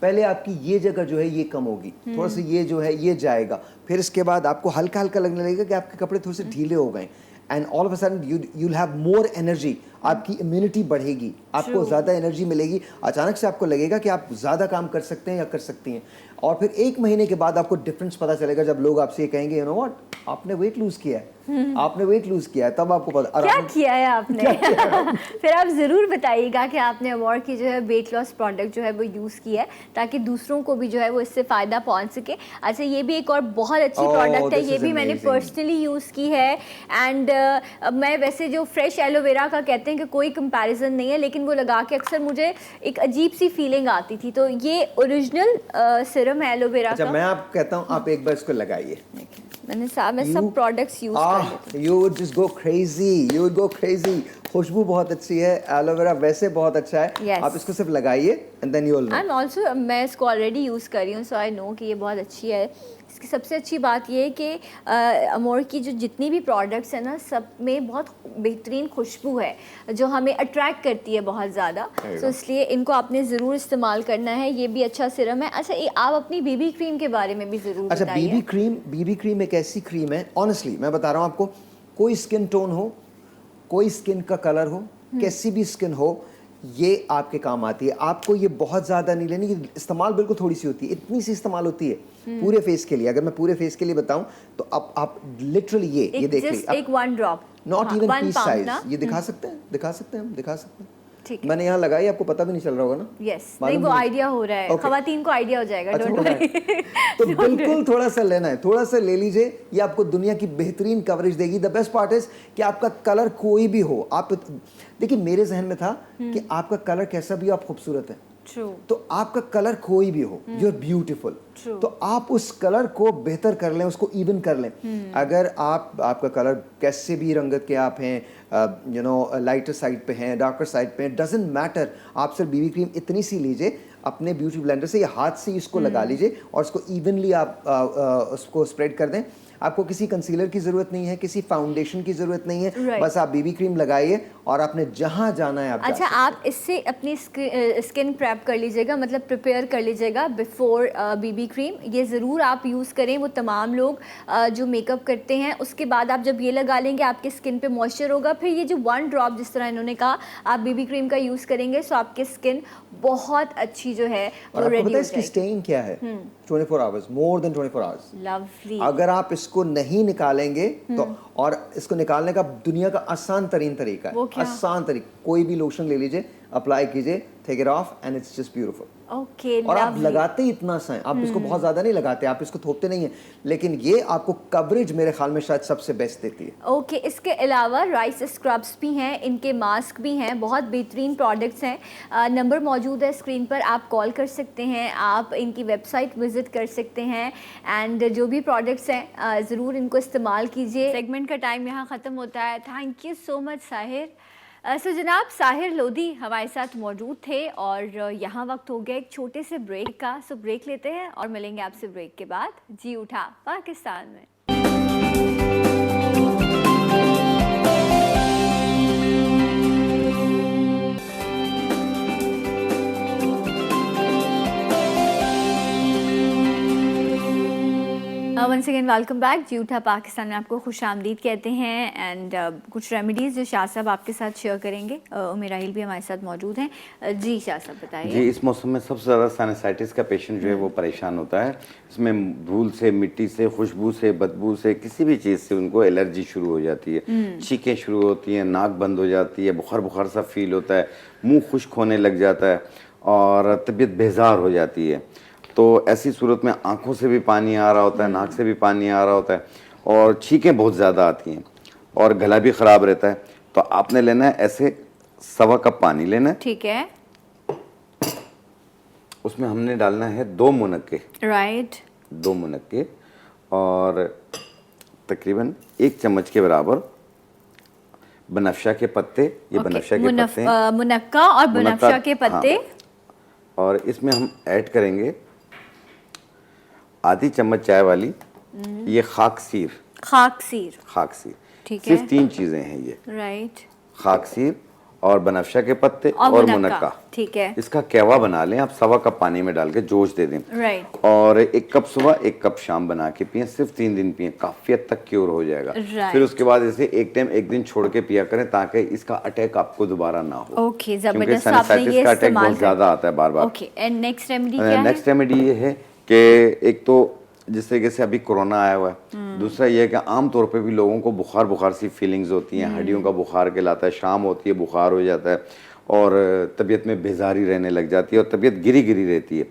पहले आपकी ये जगह जो है ये कम होगी, थोड़ा सा ये जो है ये जाएगा, फिर इसके बाद आपको हल्का हल्का लगने लगेगा कि आपके कपड़े थोड़े से ढीले हो गए, and all of a sudden you will have more energy, आपकी इम्यूनिटी बढ़ेगी, आपको ज़्यादा एनर्जी मिलेगी। अचानक से आपको लगेगा कि आप ज़्यादा काम कर सकते हैं या कर सकती हैं, और फिर 1 महीने के बाद आपको डिफरेंस पता चलेगा, जब लोग आपसे ये कहेंगे यू नो व्हाट, आपने वेट लूज किया है, आपने वेट लूज किया है, तब आपको पता क्या किया है आपने। फिर आप ज़रूर बताइएगा कि आपने अमोर की जो है वेट लॉस प्रोडक्ट जो है वो यूज़ किया है, ताकि दूसरों को भी जो है वो इससे फ़ायदा पहुंच सके। अच्छा, ये भी एक और बहुत अच्छी प्रोडक्ट है, ये भी मैंने पर्सनली यूज़ की है, एंड मैं वैसे जो फ्रेश एलोवेरा का कहते हैं कि कोई कंपैरिजन नहीं है, लेकिन वो लगा के अक्सर मुझे एक अजीब सी फीलिंग आती थी, तो ये ओरिजिनल सिरम है एलोवेरा का। मैं आप कहता हूँ आप एक बार इसको लगाइए, मैं सब प्रोडक्ट्स यूज कर लेती हूं। You would just go crazy, you would go crazy। खुशबू बहुत अच्छी है, एलोवेरा वैसे बहुत अच्छा है। Yes. आप इसको सिर्फ लगाइए and then you will know. मैं इसको ऑलरेडी यूज़ कर रही हूँ, सो आई नो कि ये बहुत अच्छी है। इसकी सबसे अच्छी बात ये है कि अमोर की जो जितनी भी प्रोडक्ट्स हैं ना, सब में बहुत बेहतरीन खुशबू है जो हमें अट्रैक्ट करती है बहुत ज़्यादा, तो इसलिए इनको आपने ज़रूर इस्तेमाल करना है। ये भी अच्छा सिरम है। अच्छा, आप अपनी बीबी क्रीम के बारे में भी ज़रूर बताइए। बीबी क्रीम एक ऐसी क्रीम है, ऑनेस्टली मैं बता रहा हूँ आपको, कोई स्किन टोन हो, कोई स्किन का कलर हो, कैसी भी स्किन हो, ये आपके काम आती है। आपको ये बहुत ज़्यादा नहीं लेनी, इस्तेमाल बिल्कुल थोड़ी सी होती है, इतनी सी इस्तेमाल होती है पूरे फेस के लिए। अगर मैं पूरे फेस के लिए बताऊं तो आप लिटरली ये देख लीजिए, एक 1 drop, not even peas size, ये दिखा सकते हैं। मैंने यहाँ लगाई, आपको पता भी नहीं चल रहा होगा ना। यस, नहीं वो आइडिया हो रहा है, खवातीन को आइडिया हो जाएगा, डोंट वरी। तो बिल्कुल थोड़ा सा लेना है, थोड़ा सा ले लीजिए, ये आपको दुनिया की बेहतरीन कवरेज देगी। द बेस्ट पार्ट इज कि आपका कलर कोई भी हो, आप देखिए मेरे जहन में था कि आपका कलर कैसा भी हो आप खूबसूरत है। True. तो आपका कलर कोई भी हो, यू आर ब्यूटीफुल, तो आप उस कलर को बेहतर कर लें, उसको इवन कर लें। अगर आपका कलर कैसे भी रंगत के आप हैं, यू नो लाइटर साइड पे हैं, डार्कर साइड पे हैं, डजेंट मैटर, आप सिर्फ बीबी क्रीम इतनी सी लीजिए अपने ब्यूटी ब्लेंडर से, या हाथ से इसको लगा लीजिए और उसको इवनली आप उसको स्प्रेड कर दें। आपको किसी कंसीलर की ज़रूरत नहीं है, किसी फाउंडेशन की ज़रूरत नहीं है, बस आप बीबी क्रीम लगाइए और आपने जहाँ जाना है आप जा अच्छा, सकते आप इससे अपनी स्किन प्रेप कर लीजिएगा, मतलब प्रिपेयर कर लीजिएगा बिफोर बीबी क्रीम। ये ज़रूर आप यूज़ करें, वो तमाम लोग जो मेकअप करते हैं उसके बाद आप जब ये लगा लेंगे आपके स्किन पे मॉइस्चर होगा, फिर ये जो 1 ड्रॉप जिस तरह इन्होंने कहा आप बीबी क्रीम का यूज़ करेंगे तो आपकी स्किन बहुत अच्छी जो है और वो आपको रेडी पता हो है इसकी जाएगी। स्टेइंग क्या है? 24 hours, more than 24 hours. Lovely. अगर आप इसको नहीं निकालेंगे तो, और इसको निकालने का दुनिया का आसान तरीन तरीका वो है, क्या? आसान तरीका, कोई भी लोशन ले लीजिए, अप्लाई कीजिए, take it off and it's just beautiful. Okay, और आप lovely। लगाते ही इतना सा है, आप इसको बहुत ज्यादा नहीं लगाते, आप इसको थोपते नहीं है, लेकिन ये आपको कवरेज मेरे ख्याल में शायद सबसे बेस्ट देती है। ओके, इसके अलावा राइस स्क्रब्स भी हैं, इनके मास्क भी हैं, बहुत बेहतरीन प्रोडक्ट्स हैं। नंबर मौजूद है स्क्रीन पर, आप कॉल कर सकते हैं, आप इनकी वेबसाइट विज़िट कर सकते हैं एंड जो भी प्रोडक्ट्स हैं ज़रूर इनको इस्तेमाल कीजिए। सेगमेंट का टाइम यहाँ ख़त्म होता है। Thank you so much Sahir. So जनाब साहिर लोधी हमारे साथ मौजूद थे और यहाँ वक्त हो गया एक छोटे से ब्रेक का। सो ब्रेक लेते हैं और मिलेंगे आपसे ब्रेक के बाद जी उठा पाकिस्तान में। Once again welcome back. Jee Utha Pakistan में आपको खुश आमदीद कहते हैं एंड कुछ रेमेडीज़ जो शाह साहब आपके साथ शेयर करेंगे। उमेर राहिल भी हमारे साथ मौजूद हैं। जी शाह साहब बताइए। जी, इस मौसम में सबसे ज़्यादा साइनसाइटिस का पेशेंट जो है वो परेशान होता है। इसमें धूल से, मिट्टी से, खुशबू से, बदबू से, किसी भी चीज़ से उनको एलर्जी शुरू हो जाती है, छींकें शुरू होती हैं, नाक बंद हो जाती है, बुखार बुखार सा फील होता है, मुंह खुश्क होने लग जाता है और तबीयत बेजार हो जाती है। तो ऐसी सूरत में आंखों से भी पानी आ रहा होता है, नाक से भी पानी आ रहा होता है और छींकें बहुत ज़्यादा आती हैं और गला भी ख़राब रहता है। तो आपने लेना है ऐसे 1.25 कप पानी लेना है। ठीक है। उसमें हमने डालना है 2 मुनक्के। राइट। 2 मुनक्के और तकरीबन 1 चम्मच के बराबर बनफशा के पत्ते। ये बनफशा के पत्ते हैं। मुनक्का और बनफशा के पत्ते। हाँ। और इसमें हम ऐड करेंगे आधी चम्मच चाय वाली ये खाकसीर। खाकसीर। खाकसीर। ठीक है। सिर्फ 3 चीजें हैं ये। राइट। खाकसीर और बनफशा के पत्ते और मुनक्का। ठीक है। इसका कहवा बना लें आप, 1.25 कप पानी में डाल के जोश दे दें। राइट। और 1 कप सुबह 1 कप शाम बना के पिए, सिर्फ 3 दिन पिए, काफी हद तक क्योर हो जाएगा। फिर उसके बाद इसे एक टाइम एक दिन छोड़ के पिया करें ताकि इसका अटैक आपको दोबारा ना हो। ओके, जबरदस्त। आपने ये का अटैक इस्तेमाल बहुत ज्यादा आता है बार बार। ओके, एंड नेक्स्ट रेमेडी क्या है? नेक्स्ट रेमेडी ये है कि एक तो जिस तरीके से अभी कोरोना आया हुआ है, दूसरा ये है कि आम तौर पे भी लोगों को बुखार बुखार सी फीलिंग्स होती हैं, हड्डियों का बुखार कहलाता है, शाम होती है बुखार हो जाता है और तबीयत में बेजारी रहने लग जाती है और तबीयत गिरी गिरी रहती है।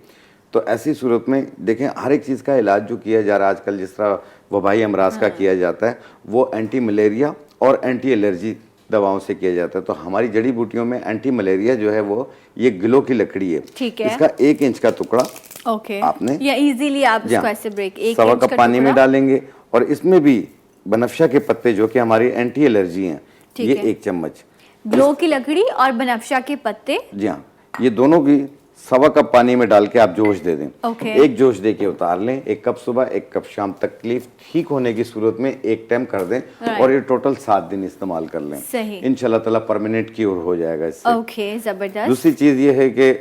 तो ऐसी सूरत में देखें हर एक चीज़ का इलाज जो किया जा रहा है आजकल, जिस तरह वबाई अमराज का किया जाता है वो एंटी मलेरिया और एंटी एलर्जी दवाओं से किया जाता है। तो हमारी जड़ी बूटियों में एंटी मलेरिया जो है वो ये गिलों की लकड़ी है। ठीक है। इसका 1 इंच का टुकड़ा ओके आपने या इजीली आप इसको ऐसे ब्रेक 1 1.25 इंच कप पानी में डालेंगे और इसमें भी बनफशा के पत्ते जो कि हमारी एंटी एलर्जी हैं ये 1 चम्मच। ग्लो की लकड़ी और बनफशा के पत्ते। जी हाँ, ये दोनों की 1.25 कप पानी में डाल के आप जोश दे दें। ओके। एक जोश दे के उतार लें, 1 कप सुबह 1 कप शाम, तकलीफ ठीक होने की सूरत में 1 टाइम कर दें और ये टोटल 7 दिन इस्तेमाल कर लें। सही। इंशाल्लाह ताला परमानेंट क्योर हो जाएगा इससे। ओके, जबरदस्त। दूसरी चीज ये है कि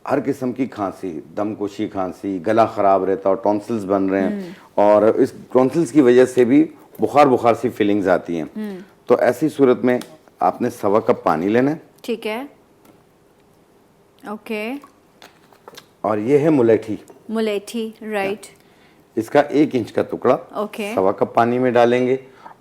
हर किस्म की खांसी, दमकुशी खांसी, गला खराब रहता और टॉन्सिल्स बन रहे हैं और इस टॉन्सिल्स की वजह से भी बुखार बुखार सी फीलिंग्स आती हैं। तो ऐसी सूरत में आपने 1.25 कप पानी लेना है। ठीक है। ओके। और ये है मुलेठी। मुलेठी। राइट। इसका 1 इंच का टुकड़ा ओके। 1.25 कप पानी में डालेंगे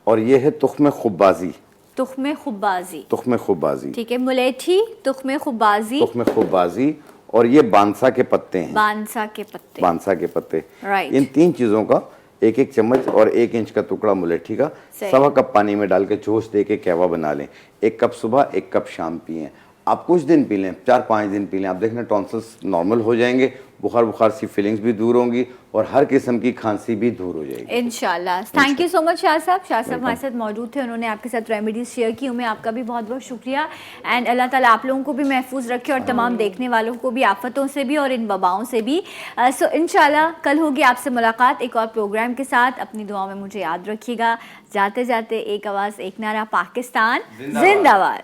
और ये है तुख्मे खुब्बाजी। तुख्मे खुब्बाजी। तुख्मे खुब्बाजी। ठीक है। मुलेठी, तुख्मे खुब्बाजी। तुख्मे खुब्बाजी और ये बांसा के पत्ते हैं। बांसा के पत्ते। बांसा के पत्ते। राइट। इन 3 चीजों का 1-1 चम्मच और 1 इंच का टुकड़ा मुलेठी का 1.25 कप पानी में डाल के जोश दे के कहवा बना लें। 1 कप सुबह 1 कप शाम पिए, आप कुछ दिन पी लें, 4-5 दिन पी लें, आप देखना टॉन्सिल्स नॉर्मल हो जाएंगे, बुखार सी फीलिंग्स भी दूर होंगी और हर किस्म की खांसी भी दूर हो जाएगी इंशाल्लाह। Thank you so much Shah साहब हमारे साथ मौजूद थे, उन्होंने आपके साथ रेमेडीज शेयर की। उन्हें आपका भी बहुत बहुत शुक्रिया एंड अल्लाह ताला आप लोगों को भी महफूज रखे और तमाम देखने वालों को भी आफतों से भी और इन वबाओं से भी। सो इंशाल्लाह कल होगी आपसे मुलाकात एक और प्रोग्राम के साथ। अपनी दुआओं में मुझे याद रखिएगा। जाते जाते एक आवाज़ एक नारा, पाकिस्तान जिंदाबाद।